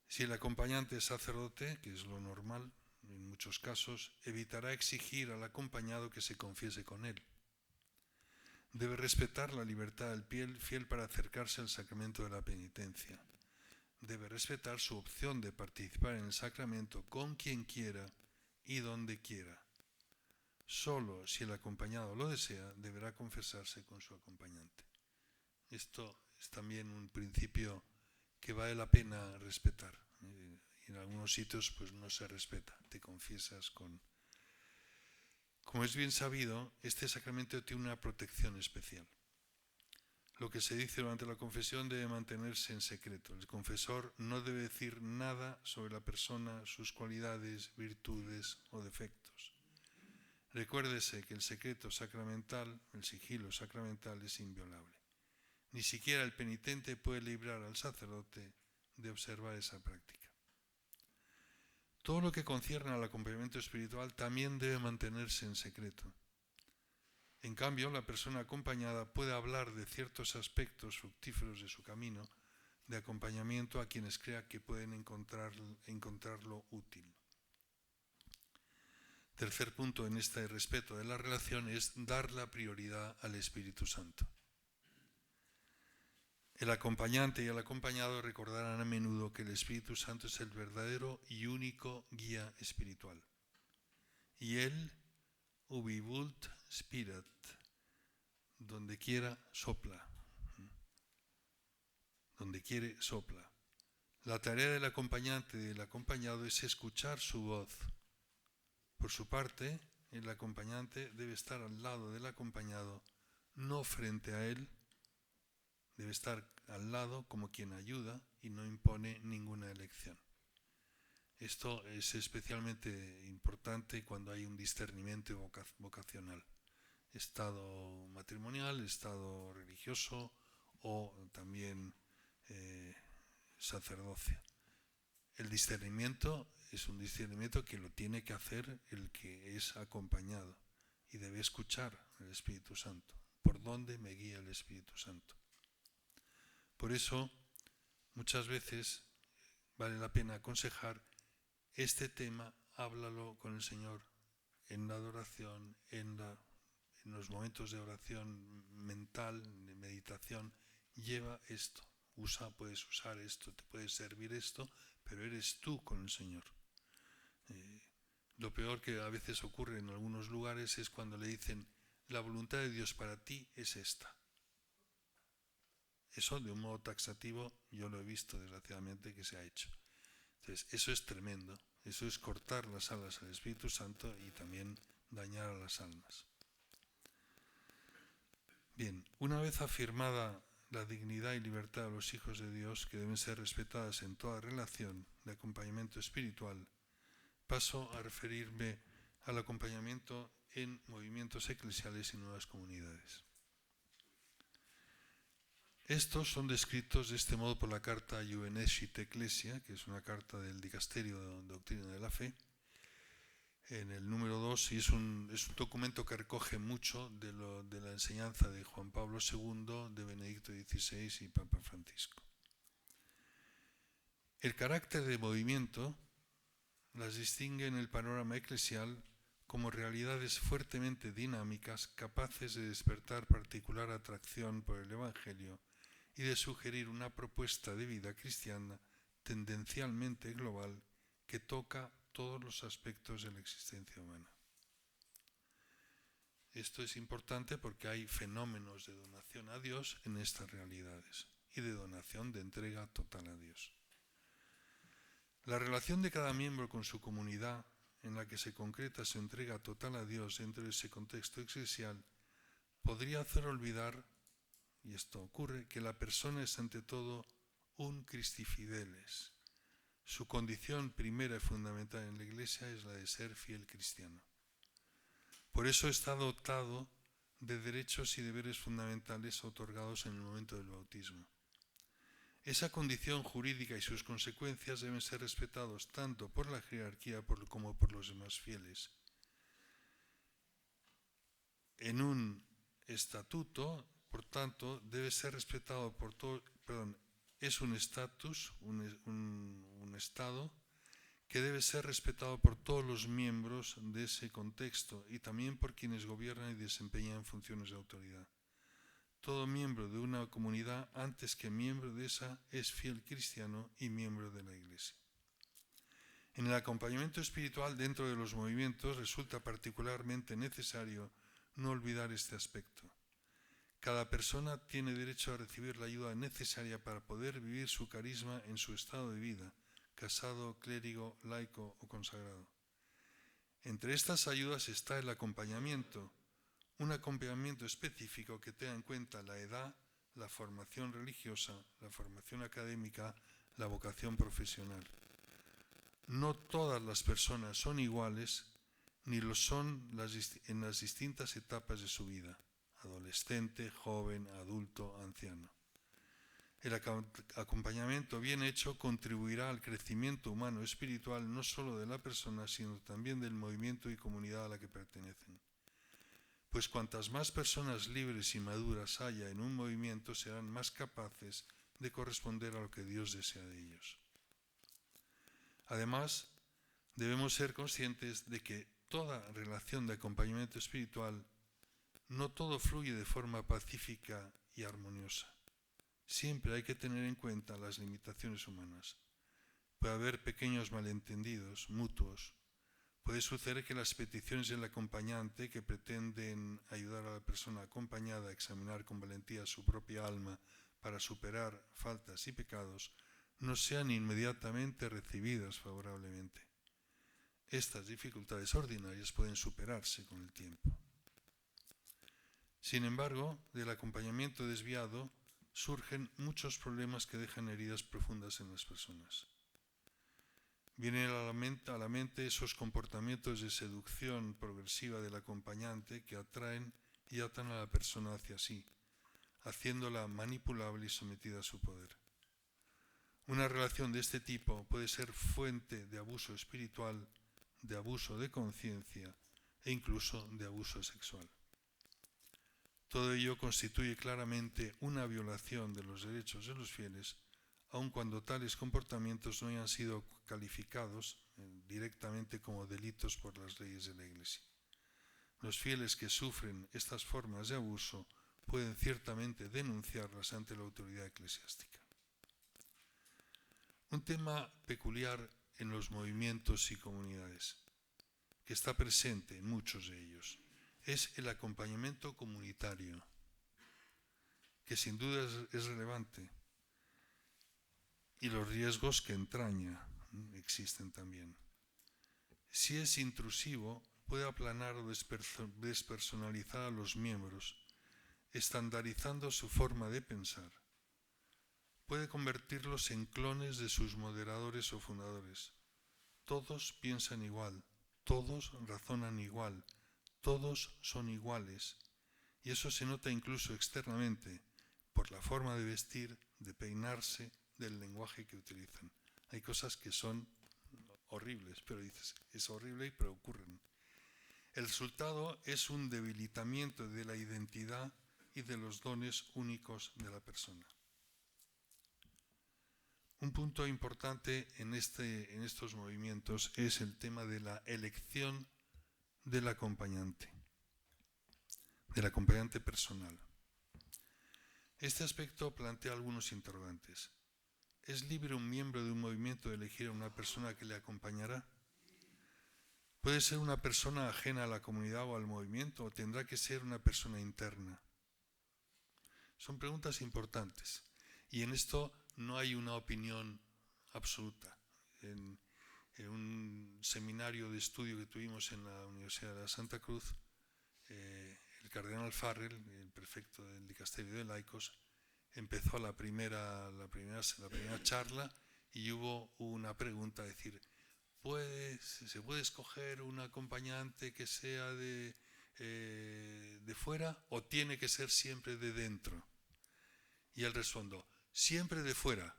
Si el acompañante es sacerdote, que es lo normal, en muchos casos, evitará exigir al acompañado que se confiese con él. Debe respetar la libertad del fiel para acercarse al sacramento de la penitencia. Debe respetar su opción de participar en el sacramento con quien quiera y donde quiera, Solo si el acompañado lo desea, deberá confesarse con su acompañante. Esto es también un principio que vale la pena respetar. En algunos sitios pues no se respeta, te confiesas con... Como es bien sabido, este sacramento tiene una protección especial. Lo que se dice durante la confesión debe mantenerse en secreto. El confesor no debe decir nada sobre la persona, sus cualidades, virtudes o defectos. Recuérdese que el secreto sacramental, el sigilo sacramental, es inviolable. Ni siquiera el penitente puede librar al sacerdote de observar esa práctica. Todo lo que concierne al acompañamiento espiritual también debe mantenerse en secreto. En cambio, la persona acompañada puede hablar de ciertos aspectos fructíferos de su camino de acompañamiento a quienes crea que pueden encontrarlo útil. Tercer punto en este respeto de la relación es dar la prioridad al Espíritu Santo. El acompañante y el acompañado recordarán a menudo que el Espíritu Santo es el verdadero y único guía espiritual. Y Él, ubi vult spirat, donde quiera sopla. Donde quiere sopla. La tarea del acompañante y del acompañado es escuchar su voz. Por su parte, el acompañante debe estar al lado del acompañado, no frente a él. Debe estar al lado como quien ayuda y no impone ninguna elección. Esto es especialmente importante cuando hay un discernimiento vocacional. Estado matrimonial, estado religioso o también sacerdocio. El discernimiento es un discernimiento que lo tiene que hacer el que es acompañado y debe escuchar al Espíritu Santo. ¿Por dónde me guía el Espíritu Santo? Por eso, muchas veces vale la pena aconsejar este tema, háblalo con el Señor en la adoración, en los momentos de oración mental, de meditación. Lleva esto, puedes usar esto, te puede servir esto, pero eres tú con el Señor. Lo peor que a veces ocurre en algunos lugares es cuando le dicen, la voluntad de Dios para ti es esta. Eso de un modo taxativo yo lo he visto desgraciadamente que se ha hecho. Entonces eso es tremendo, eso es cortar las alas al Espíritu Santo y también dañar a las almas. Bien, una vez afirmada la dignidad y libertad de los hijos de Dios, que deben ser respetadas en toda relación de acompañamiento espiritual, paso a referirme al acompañamiento en movimientos eclesiales y nuevas comunidades. Estos son descritos de este modo por la carta Iuvenescit Ecclesia, que es una carta del Dicasterio de Doctrina de la Fe, en el número 2, y es un documento que recoge mucho de la enseñanza de Juan Pablo II, de Benedicto XVI y Papa Francisco. El carácter de movimiento las distingue en el panorama eclesial como realidades fuertemente dinámicas, capaces de despertar particular atracción por el Evangelio y de sugerir una propuesta de vida cristiana tendencialmente global que toca todos los aspectos de la existencia humana. Esto es importante porque hay fenómenos de donación a Dios en estas realidades y de donación de entrega total a Dios. La relación de cada miembro con su comunidad, en la que se concreta su entrega total a Dios dentro de ese contexto eclesial, podría hacer olvidar, y esto ocurre, que la persona es ante todo un Christi Fideles. Su condición primera y fundamental en la Iglesia es la de ser fiel cristiano. Por eso está dotado de derechos y deberes fundamentales otorgados en el momento del bautismo. Esa condición jurídica y sus consecuencias deben ser respetados tanto por la jerarquía como por los demás fieles. En un estatuto, por tanto, debe ser respetado por todo, es un estatus, un estado que debe ser respetado por todos los miembros de ese contexto y también por quienes gobiernan y desempeñan funciones de autoridad. Todo miembro de una comunidad, antes que miembro de esa, es fiel cristiano y miembro de la Iglesia. En el acompañamiento espiritual dentro de los movimientos resulta particularmente necesario no olvidar este aspecto. Cada persona tiene derecho a recibir la ayuda necesaria para poder vivir su carisma en su estado de vida, casado, clérigo, laico o consagrado. Entre estas ayudas está el acompañamiento, un acompañamiento específico que tenga en cuenta la edad, la formación religiosa, la formación académica, la vocación profesional. No todas las personas son iguales, ni lo son en las distintas etapas de su vida, adolescente, joven, adulto, anciano. El acompañamiento bien hecho contribuirá al crecimiento humano espiritual no solo de la persona, sino también del movimiento y comunidad a la que pertenecen. Pues cuantas más personas libres y maduras haya en un movimiento, serán más capaces de corresponder a lo que Dios desea de ellos. Además, debemos ser conscientes de que toda relación de acompañamiento espiritual, no todo fluye de forma pacífica y armoniosa. Siempre hay que tener en cuenta las limitaciones humanas. Puede haber pequeños malentendidos mutuos. Puede suceder que las peticiones del acompañante, que pretenden ayudar a la persona acompañada a examinar con valentía su propia alma para superar faltas y pecados, no sean inmediatamente recibidas favorablemente. Estas dificultades ordinarias pueden superarse con el tiempo. Sin embargo, del acompañamiento desviado surgen muchos problemas que dejan heridas profundas en las personas. Vienen a la mente esos comportamientos de seducción progresiva del acompañante que atraen y atan a la persona hacia sí, haciéndola manipulable y sometida a su poder. Una relación de este tipo puede ser fuente de abuso espiritual, de abuso de conciencia e incluso de abuso sexual. Todo ello constituye claramente una violación de los derechos de los fieles, aun cuando tales comportamientos no hayan sido calificados directamente como delitos por las leyes de la Iglesia. Los fieles que sufren estas formas de abuso pueden ciertamente denunciarlas ante la autoridad eclesiástica. Un tema peculiar en los movimientos y comunidades, que está presente en muchos de ellos, es el acompañamiento comunitario, que sin duda es relevante, y los riesgos que entraña existen también. Si es intrusivo, puede aplanar o despersonalizar a los miembros, estandarizando su forma de pensar. Puede convertirlos en clones de sus moderadores o fundadores. Todos piensan igual, todos razonan igual, todos son iguales, y eso se nota incluso externamente, por la forma de vestir, de peinarse, del lenguaje que utilizan. Hay cosas que son horribles, pero dices, es horrible, pero ocurren. El resultado es un debilitamiento de la identidad y de los dones únicos de la persona. Un punto importante en estos movimientos es el tema de la elección del acompañante personal. Este aspecto plantea algunos interrogantes. ¿Es libre un miembro de un movimiento de elegir a una persona que le acompañará? ¿Puede ser una persona ajena a la comunidad o al movimiento o tendrá que ser una persona interna? Son preguntas importantes y en esto no hay una opinión absoluta. En un seminario de estudio que tuvimos en la Universidad de la Santa Cruz, el cardenal Farrell, el prefecto del dicasterio de laicos, empezó la primera charla y hubo una pregunta, es decir, ¿se puede escoger un acompañante que sea de fuera o tiene que ser siempre de dentro? Y él respondió, siempre de fuera.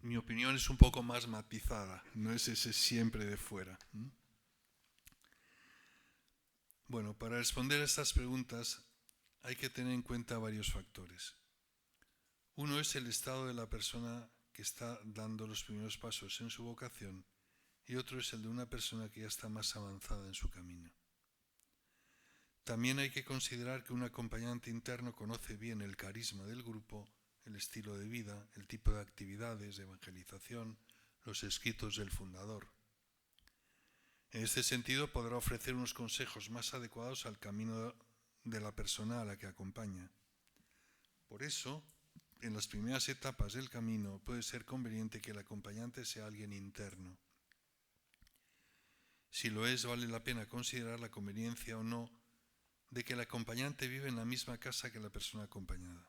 Mi opinión es un poco más matizada, no es ese siempre de fuera. Bueno, para responder a estas preguntas hay que tener en cuenta varios factores. Uno es el estado de la persona que está dando los primeros pasos en su vocación y otro es el de una persona que ya está más avanzada en su camino. También hay que considerar que un acompañante interno conoce bien el carisma del grupo, el estilo de vida, el tipo de actividades de evangelización, los escritos del fundador. En este sentido, podrá ofrecer unos consejos más adecuados al camino de la persona a la que acompaña. Por eso, en las primeras etapas del camino puede ser conveniente que el acompañante sea alguien interno. Si lo es, vale la pena considerar la conveniencia o no de que el acompañante vive en la misma casa que la persona acompañada.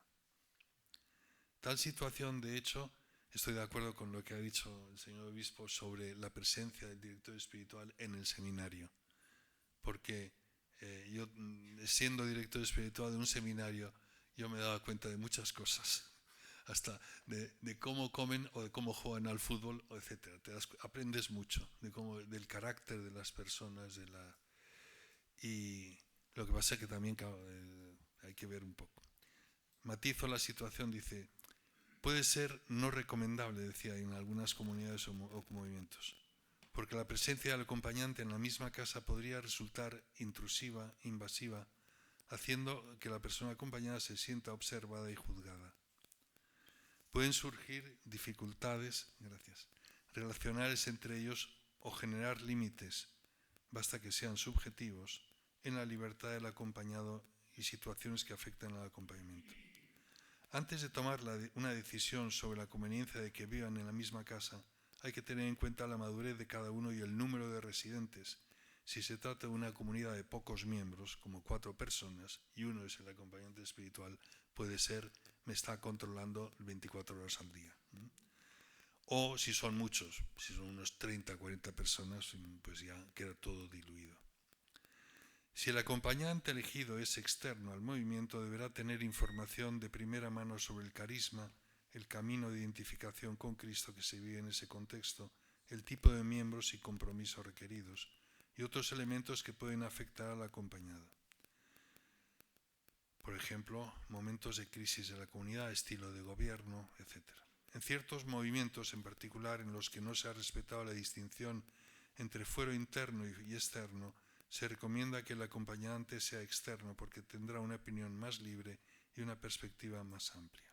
Tal situación, de hecho, estoy de acuerdo con lo que ha dicho el señor obispo sobre la presencia del director espiritual en el seminario, porque yo, siendo director espiritual de un seminario, yo me he dado cuenta de muchas cosas, hasta de cómo comen o de cómo juegan al fútbol, etc. Aprendes mucho del carácter de las personas, y lo que pasa es que también hay que ver un poco. Matizo la situación, dice, puede ser no recomendable, decía, en algunas comunidades o movimientos, porque la presencia del acompañante en la misma casa podría resultar intrusiva, invasiva, haciendo que la persona acompañada se sienta observada y juzgada. Pueden surgir dificultades, relacionales entre ellos o generar límites, basta que sean subjetivos, en la libertad del acompañado y situaciones que afectan al acompañamiento. Antes de tomar una decisión sobre la conveniencia de que vivan en la misma casa, hay que tener en cuenta la madurez de cada uno y el número de residentes. Si se trata de una comunidad de pocos miembros, como 4 personas, y uno es el acompañante espiritual, puede ser, me está controlando 24 horas al día. O si son muchos, si son unos 30, 40 personas, pues ya queda todo diluido. Si el acompañante elegido es externo al movimiento, deberá tener información de primera mano sobre el carisma, el camino de identificación con Cristo que se vive en ese contexto, el tipo de miembros y compromisos requeridos, y otros elementos que pueden afectar al acompañado. Por ejemplo, momentos de crisis de la comunidad, estilo de gobierno, etc. En ciertos movimientos, en particular en los que no se ha respetado la distinción entre fuero interno y externo, se recomienda que el acompañante sea externo porque tendrá una opinión más libre y una perspectiva más amplia.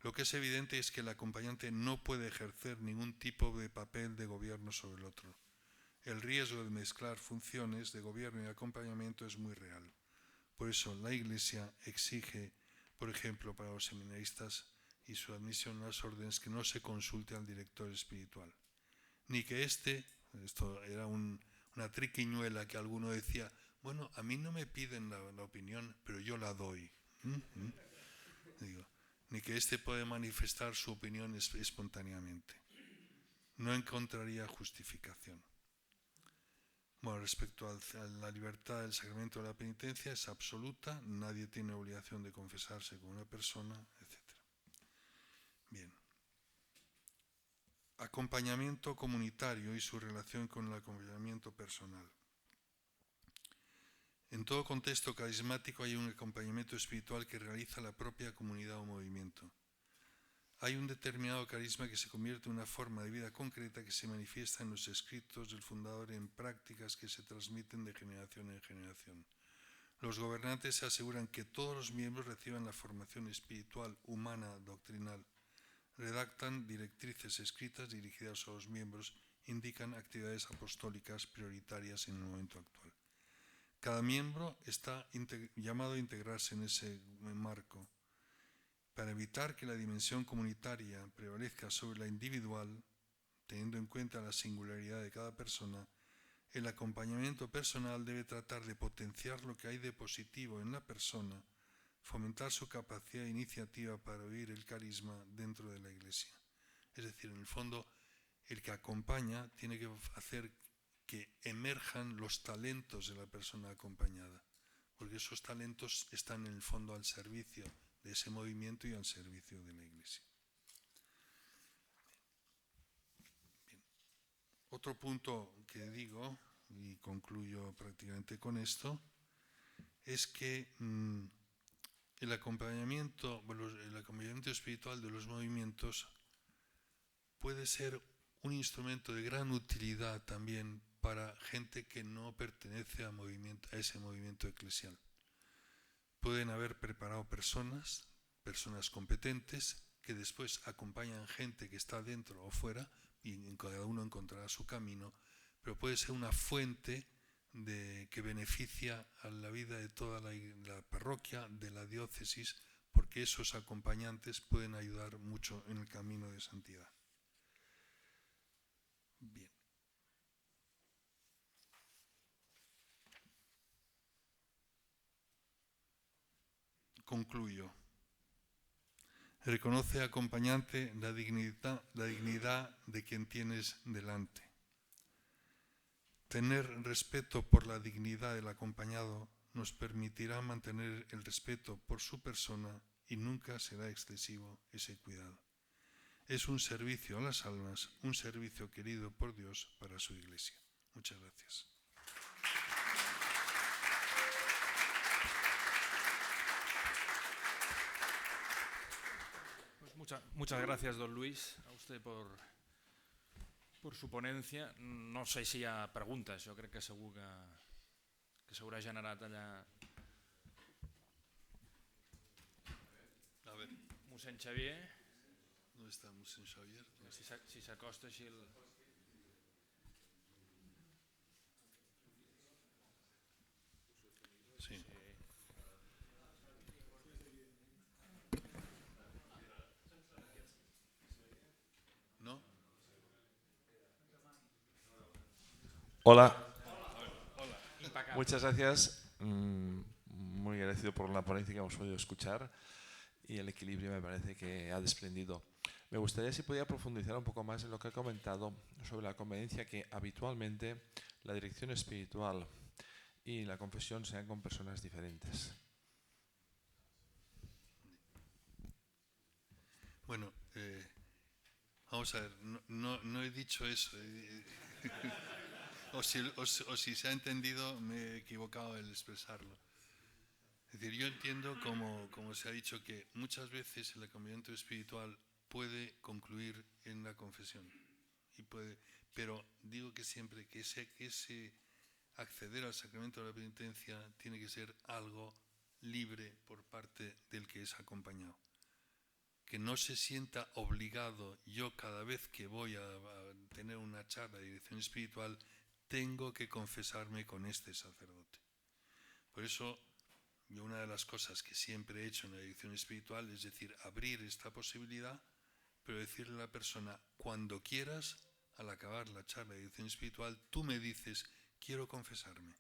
Lo que es evidente es que el acompañante no puede ejercer ningún tipo de papel de gobierno sobre el otro. El riesgo de mezclar funciones de gobierno y acompañamiento es muy real. Por eso la Iglesia exige, por ejemplo, para los seminaristas y su admisión a las órdenes, que no se consulte al director espiritual, ni que esto era una triquiñuela que alguno decía, bueno, a mí no me piden la opinión, pero yo la doy. Digo, ni que puede manifestar su opinión espontáneamente. No encontraría justificación. Bueno, respecto a la libertad del sacramento de la penitencia, es absoluta, nadie tiene obligación de confesarse con una persona, etc. Bien. Acompañamiento comunitario y su relación con el acompañamiento personal. En todo contexto carismático hay un acompañamiento espiritual que realiza la propia comunidad o movimiento. Hay un determinado carisma que se convierte en una forma de vida concreta que se manifiesta en los escritos del fundador y en prácticas que se transmiten de generación en generación. Los gobernantes se aseguran que todos los miembros reciban la formación espiritual, humana, doctrinal. Redactan directrices escritas dirigidas a los miembros, indican actividades apostólicas prioritarias en el momento actual. Cada miembro está llamado a integrarse en ese marco. Para evitar que la dimensión comunitaria prevalezca sobre la individual, teniendo en cuenta la singularidad de cada persona, el acompañamiento personal debe tratar de potenciar lo que hay de positivo en la persona, fomentar su capacidad de iniciativa para vivir el carisma dentro de la Iglesia. Es decir, en el fondo, el que acompaña tiene que hacer que emerjan los talentos de la persona acompañada, porque esos talentos están en el fondo al servicio de ese movimiento y al servicio de la Iglesia. Bien. Otro punto que digo, y concluyo prácticamente con esto, es que el acompañamiento espiritual de los movimientos puede ser un instrumento de gran utilidad también para gente que no pertenece a ese movimiento eclesial. Pueden haber preparado personas competentes, que después acompañan gente que está dentro o fuera, y cada uno encontrará su camino, pero puede ser una fuente que beneficia a la vida de toda la parroquia, de la diócesis, porque esos acompañantes pueden ayudar mucho en el camino de santidad. Bien. Concluyo. Reconoce, acompañante, la dignidad de quien tienes delante. Tener respeto por la dignidad del acompañado nos permitirá mantener el respeto por su persona y nunca será excesivo ese cuidado. Es un servicio a las almas, un servicio querido por Dios para su Iglesia. Muchas gracias. Pues muchas gracias, don Luis, a usted por su ponencia. No sé si hi ha preguntes, jo crec que segur que s'haurà generat allà. A ver, Mossèn Xavier, ¿dónde está Mossèn Xavier? si s'acosta així el... Sí. ¿No? Hola, Impecable. muchas gracias. Muy agradecido por la ponencia que hemos podido escuchar y el equilibrio me parece que ha desprendido. Me gustaría si podía profundizar un poco más en lo que ha comentado sobre la conveniencia que habitualmente la dirección espiritual y la confesión sean con personas diferentes. Bueno, vamos a ver, no he dicho eso. O si se ha entendido, me he equivocado al expresarlo. Es decir, yo entiendo, como se ha dicho, que muchas veces el acompañamiento espiritual puede concluir en la confesión. Pero digo que siempre que ese acceder al sacramento de la penitencia tiene que ser algo libre por parte del que es acompañado. Que no se sienta obligado, yo cada vez que voy a tener una charla de dirección espiritual, tengo que confesarme con este sacerdote. Por eso, yo una de las cosas que siempre he hecho en la dirección espiritual es decir, abrir esta posibilidad, pero decirle a la persona, cuando quieras, al acabar la charla de dirección espiritual, tú me dices, quiero confesarme.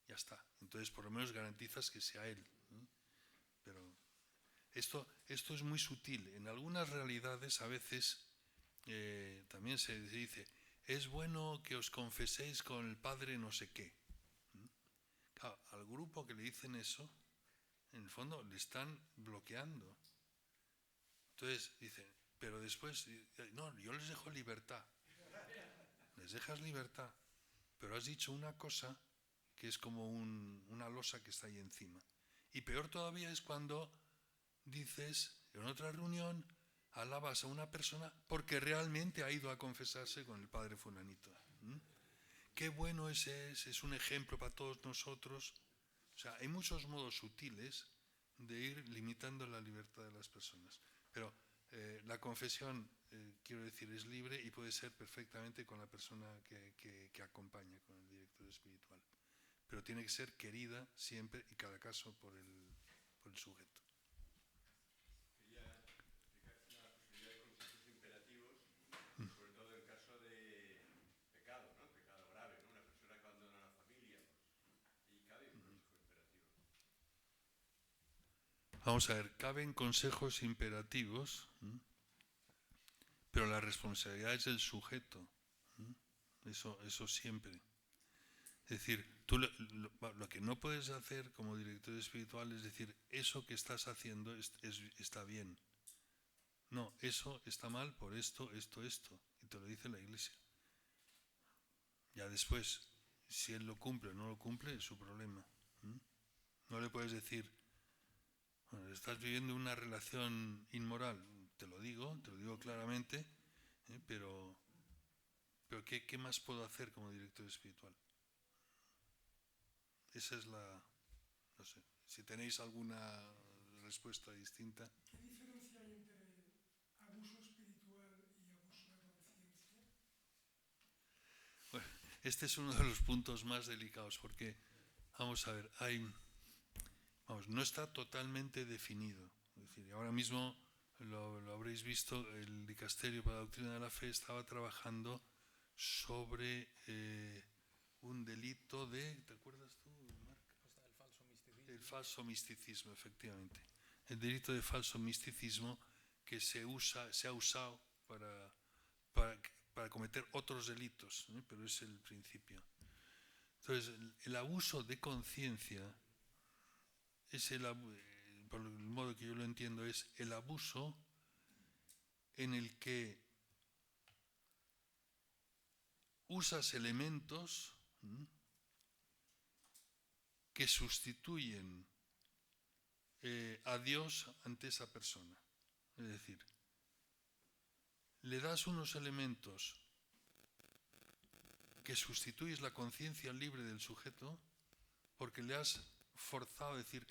Ya está. Entonces, por lo menos garantizas que sea él. Pero esto es muy sutil. En algunas realidades, a veces, también se dice, es bueno que os confeséis con el padre no sé qué. Claro, al grupo que le dicen eso, en el fondo le están bloqueando. Entonces dicen, pero después, no, yo les dejo libertad. Les dejas libertad, pero has dicho una cosa que es como una losa que está ahí encima. Y peor todavía es cuando dices, en otra reunión, alabas a una persona porque realmente ha ido a confesarse con el padre fulanito. Qué bueno ese es un ejemplo para todos nosotros. O sea, hay muchos modos sutiles de ir limitando la libertad de las personas. Pero la confesión, quiero decir, es libre y puede ser perfectamente con la persona que acompaña, con el director espiritual. Pero tiene que ser querida siempre y cada caso por el sujeto. Vamos a ver, caben consejos imperativos, pero la responsabilidad es del sujeto. Eso siempre. Es decir, tú lo que no puedes hacer como director espiritual es decir, eso que estás haciendo está bien. No, eso está mal por esto. Y te lo dice la Iglesia. Ya después, si él lo cumple o no lo cumple, es su problema. No le puedes decir, bueno, estás viviendo una relación inmoral, te lo digo claramente, pero Pero ¿qué más puedo hacer como director espiritual? Esa es la... No sé, si tenéis alguna respuesta distinta. ¿Qué diferencia hay entre abuso espiritual y abuso de conciencia? Bueno, este es uno de los puntos más delicados porque, vamos a ver, no está totalmente definido. Es decir, ahora mismo lo habréis visto, el Dicasterio para la Doctrina de la Fe estaba trabajando sobre un delito de, ¿te acuerdas tú, Marc? El falso misticismo, efectivamente. El delito de falso misticismo que se ha usado para cometer otros delitos, ¿eh? Pero es el principio. Entonces, el abuso de conciencia es por el modo que yo lo entiendo, es el abuso en el que usas elementos que sustituyen a Dios ante esa persona. Es decir, le das unos elementos que sustituyes la conciencia libre del sujeto porque le has forzado, es decir,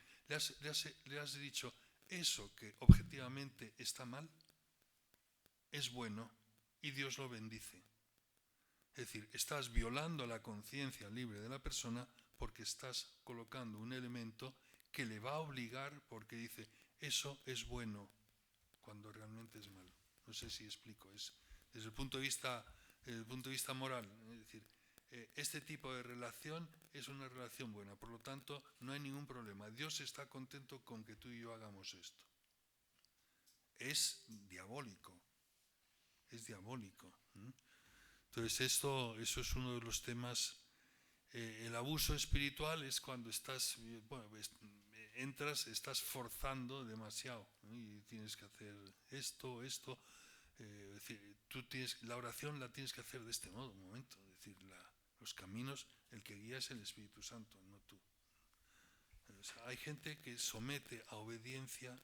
le has dicho eso que objetivamente está mal es bueno y Dios lo bendice. Es decir, estás violando la conciencia libre de la persona porque estás colocando un elemento que le va a obligar porque dice eso es bueno cuando realmente es malo. No sé si explico, es desde el punto de vista moral, es decir, este tipo de relación es una relación buena, por lo tanto no hay ningún problema. Dios está contento con que tú y yo hagamos esto. Es diabólico. Entonces eso es uno de los temas. El abuso espiritual es cuando estás forzando demasiado, ¿no? Y tienes que hacer esto. Es decir, la oración la tienes que hacer de este modo, un momento. Es decir, los caminos, el que guía es el Espíritu Santo, no tú. O sea, hay gente que somete a obediencia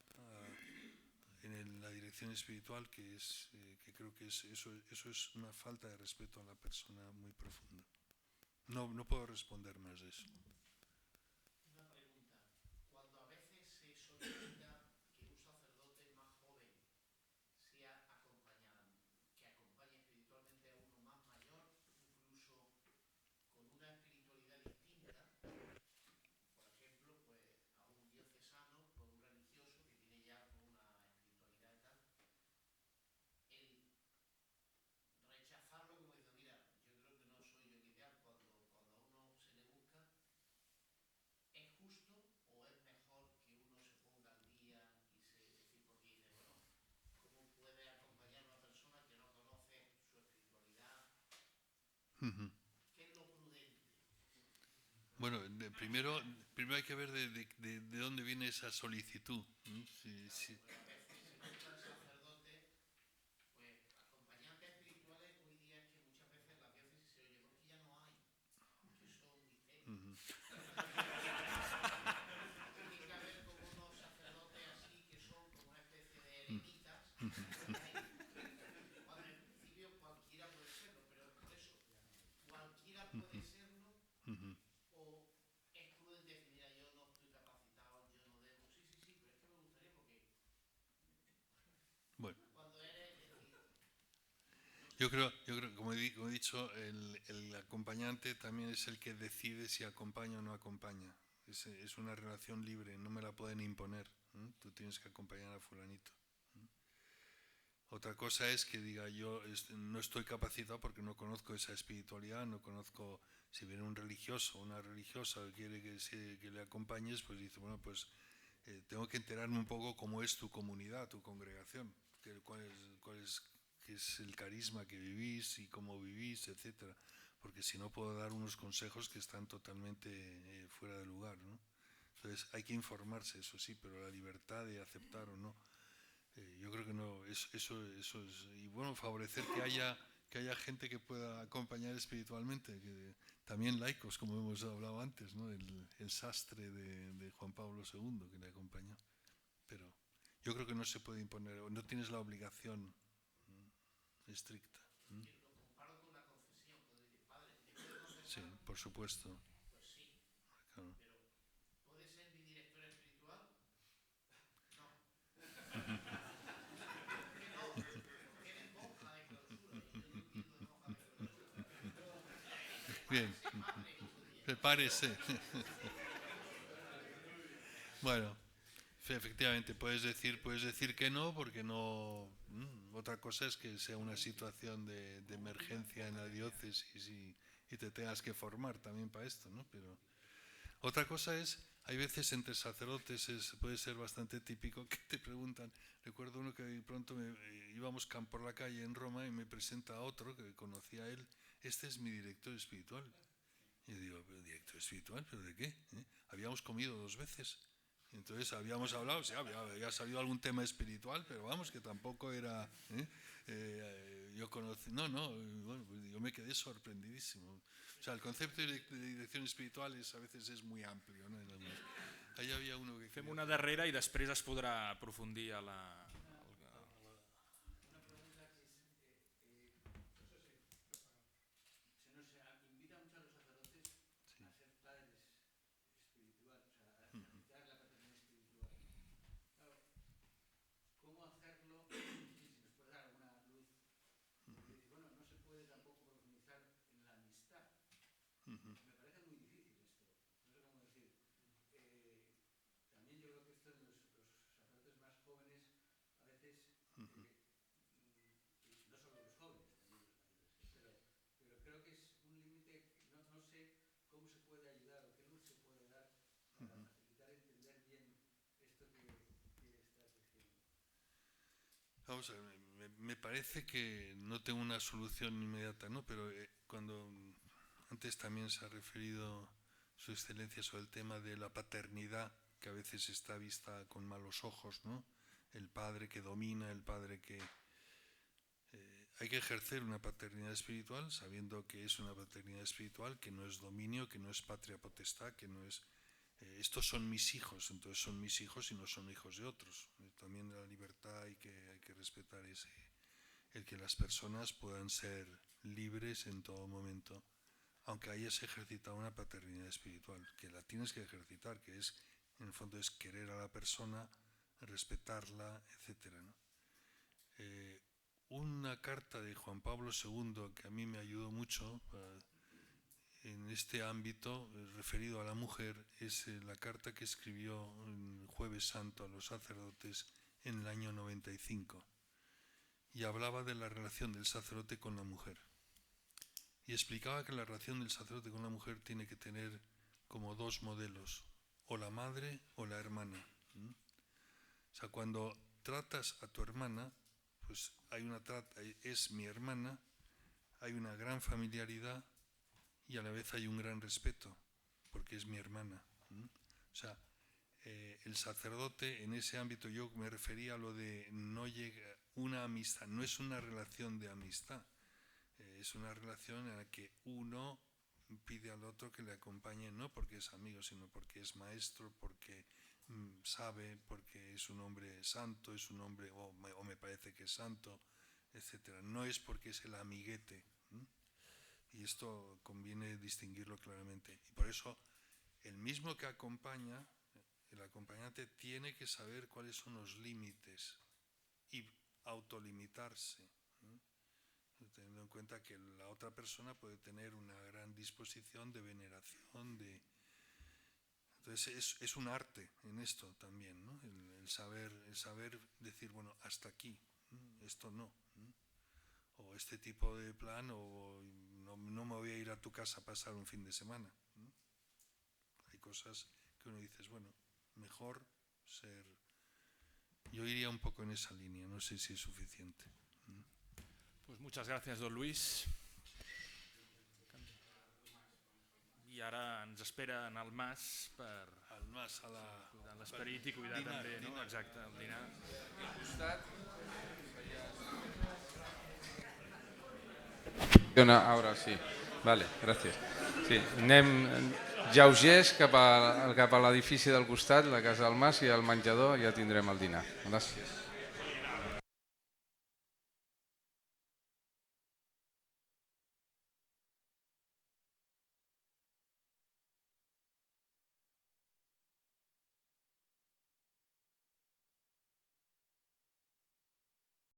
en la dirección espiritual que creo que eso es una falta de respeto a la persona muy profunda. No puedo responder más de eso. Una pregunta. Cuando a veces se solicita que un sacerdote más joven sea que acompañe espiritualmente a uno más mayor, incluso con una espiritualidad distinta, por ejemplo, pues a un diocesano, pues un religioso que tiene ya una espiritualidad y tal, el rechazarlo como dice, mira, yo creo que no soy yo el ideal, cuando a uno se le busca, ¿es justo o es mejor que uno se ponga al día y decir, porque dice, bueno, ¿cómo puede acompañar a una persona que no conoce su espiritualidad? ¿Qué es lo prudente? Bueno, primero hay que ver de dónde viene esa solicitud. Sí. A veces se busca el sacerdote, pues acompañantes espirituales hoy día es que muchas veces en las diócesis se oye, porque ya no hay, que son misterios. Tiene que haber como unos sacerdotes así que son como una especie de eremitas. Cuando en principio cualquiera puede serlo, pero por eso, cualquiera puede serlo o es prudente decir, mira, yo no estoy capacitado, yo no debo. Sí, pero es que me gustaría porque Bueno, cuando eres decir, yo creo como he dicho, el acompañante también es el que decide si acompaña o no acompaña. Es una relación libre, no me la pueden imponer. Tú tienes que acompañar a fulanito. Otra cosa es que diga yo no estoy capacitado porque no conozco esa espiritualidad, no conozco, si viene un religioso o una religiosa que quiere que le acompañes, pues dice, bueno, pues tengo que enterarme un poco cómo es tu comunidad, tu congregación, cuál es el carisma que vivís y cómo vivís, etcétera, porque si no puedo dar unos consejos que están totalmente fuera de lugar, ¿no? Entonces hay que informarse, eso sí, pero la libertad de aceptar o no. Yo creo que no, eso es, y bueno, favorecer que haya gente que pueda acompañar espiritualmente, que también laicos, como hemos hablado antes, ¿no? El sastre de Juan Pablo II que le acompañó. Pero yo creo que no se puede imponer, no tienes la obligación estricta. lo comparo con la confesión. por supuesto. Pues sí, Claro. pero ¿puede ser mi director espiritual? No. ¿Por qué no? Porque eres monja de clausura y yo no entiendo de monja de clausura. Bien, Prepárese, padre. prepárese. Bueno, efectivamente, puedes decir que no, porque no. Otra cosa es que sea una situación de emergencia en la diócesis y te tengas que formar también para esto, ¿no? Pero otra cosa es, hay veces entre sacerdotes puede ser bastante típico que te preguntan. Recuerdo uno que de pronto íbamos por la calle en Roma y me presenta a otro que conocía a él. Este es mi director espiritual. Y yo digo, ¿pero director espiritual? ¿Pero de qué? Habíamos comido 2 veces. Entonces habíamos hablado, sí, había salido algún tema espiritual, pero vamos, que tampoco era... yo conocí... bueno, pues yo me quedé sorprendidísimo. O sea, el concepto de dirección espiritual a veces es muy amplio, ¿no? Ahí había uno que... Fem una darrera i després es podrà aprofundir a la... Una pregunta que es, se nos invita mucho a los sacerdotes a ser padres espirituales, o sea, a ejercitar la paternidad espiritual. Claro, ¿cómo hacerlo? Si nos puede dar alguna luz. Dice, bueno, no se puede tampoco profundizar en la amistad. Me parece muy difícil esto. No sé cómo decir. También yo creo que esto en los sacerdotes más jóvenes a veces no solo los jóvenes, también los mayores, pero creo que es un límite, no sé cómo se puede ayudar o qué luz se puede dar para facilitar entender bien esto que estás diciendo. Vamos a ver, me parece que no tengo una solución inmediata, ¿no? Pero cuando antes también se ha referido Su Excelencia sobre el tema de la paternidad, que a veces está vista con malos ojos, ¿no? El padre que domina, el padre que... hay que ejercer una paternidad espiritual sabiendo que es una paternidad espiritual, que no es dominio, que no es patria potestad, que no es... estos son mis hijos, entonces son mis hijos y no son hijos de otros. También la libertad hay que respetar el que las personas puedan ser libres en todo momento, aunque hayas ejercitado una paternidad espiritual, que la tienes que ejercitar, que es, en el fondo, es querer a la persona, respetarla, etc., ¿no? Una carta de Juan Pablo II que a mí me ayudó mucho en este ámbito referido a la mujer es la carta que escribió el Jueves Santo a los sacerdotes en el año 95 y hablaba de la relación del sacerdote con la mujer y explicaba que la relación del sacerdote con la mujer tiene que tener como 2 modelos, o la madre o la hermana. O sea, cuando tratas a tu hermana, pues es mi hermana, hay una gran familiaridad y a la vez hay un gran respeto, porque es mi hermana. O sea, el sacerdote en ese ámbito, yo me refería a lo de no llega una amistad, no es una relación de amistad, es una relación en la que uno pide al otro que le acompañe, no porque es amigo, sino porque es maestro, porque sabe, porque es un hombre santo, es un hombre, o me parece que es santo, etc. No es porque es el amiguete. Y esto conviene distinguirlo claramente. Y por eso, el mismo que acompaña, el acompañante tiene que saber cuáles son los límites y autolimitarse, teniendo en cuenta que la otra persona puede tener una gran disposición de veneración, entonces es un arte en esto también, ¿no? El saber decir, bueno, hasta aquí, esto no, o este tipo de plan, o no me voy a ir a tu casa a pasar un fin de semana. Hay cosas que uno dice, bueno, mejor ser... Yo iría un poco en esa línea, no sé si es suficiente. Pues muchas gracias, don Luis. I ara ens espera en el Mas per cuidar l'esperit i cuidar també, no? Exacte, el dinar. Ahora sí. Vale, gracias. Sí, anem lleugers cap a l'edifici del costat, la Casa del Mas, i al menjador ja tindrem el dinar. Gràcies.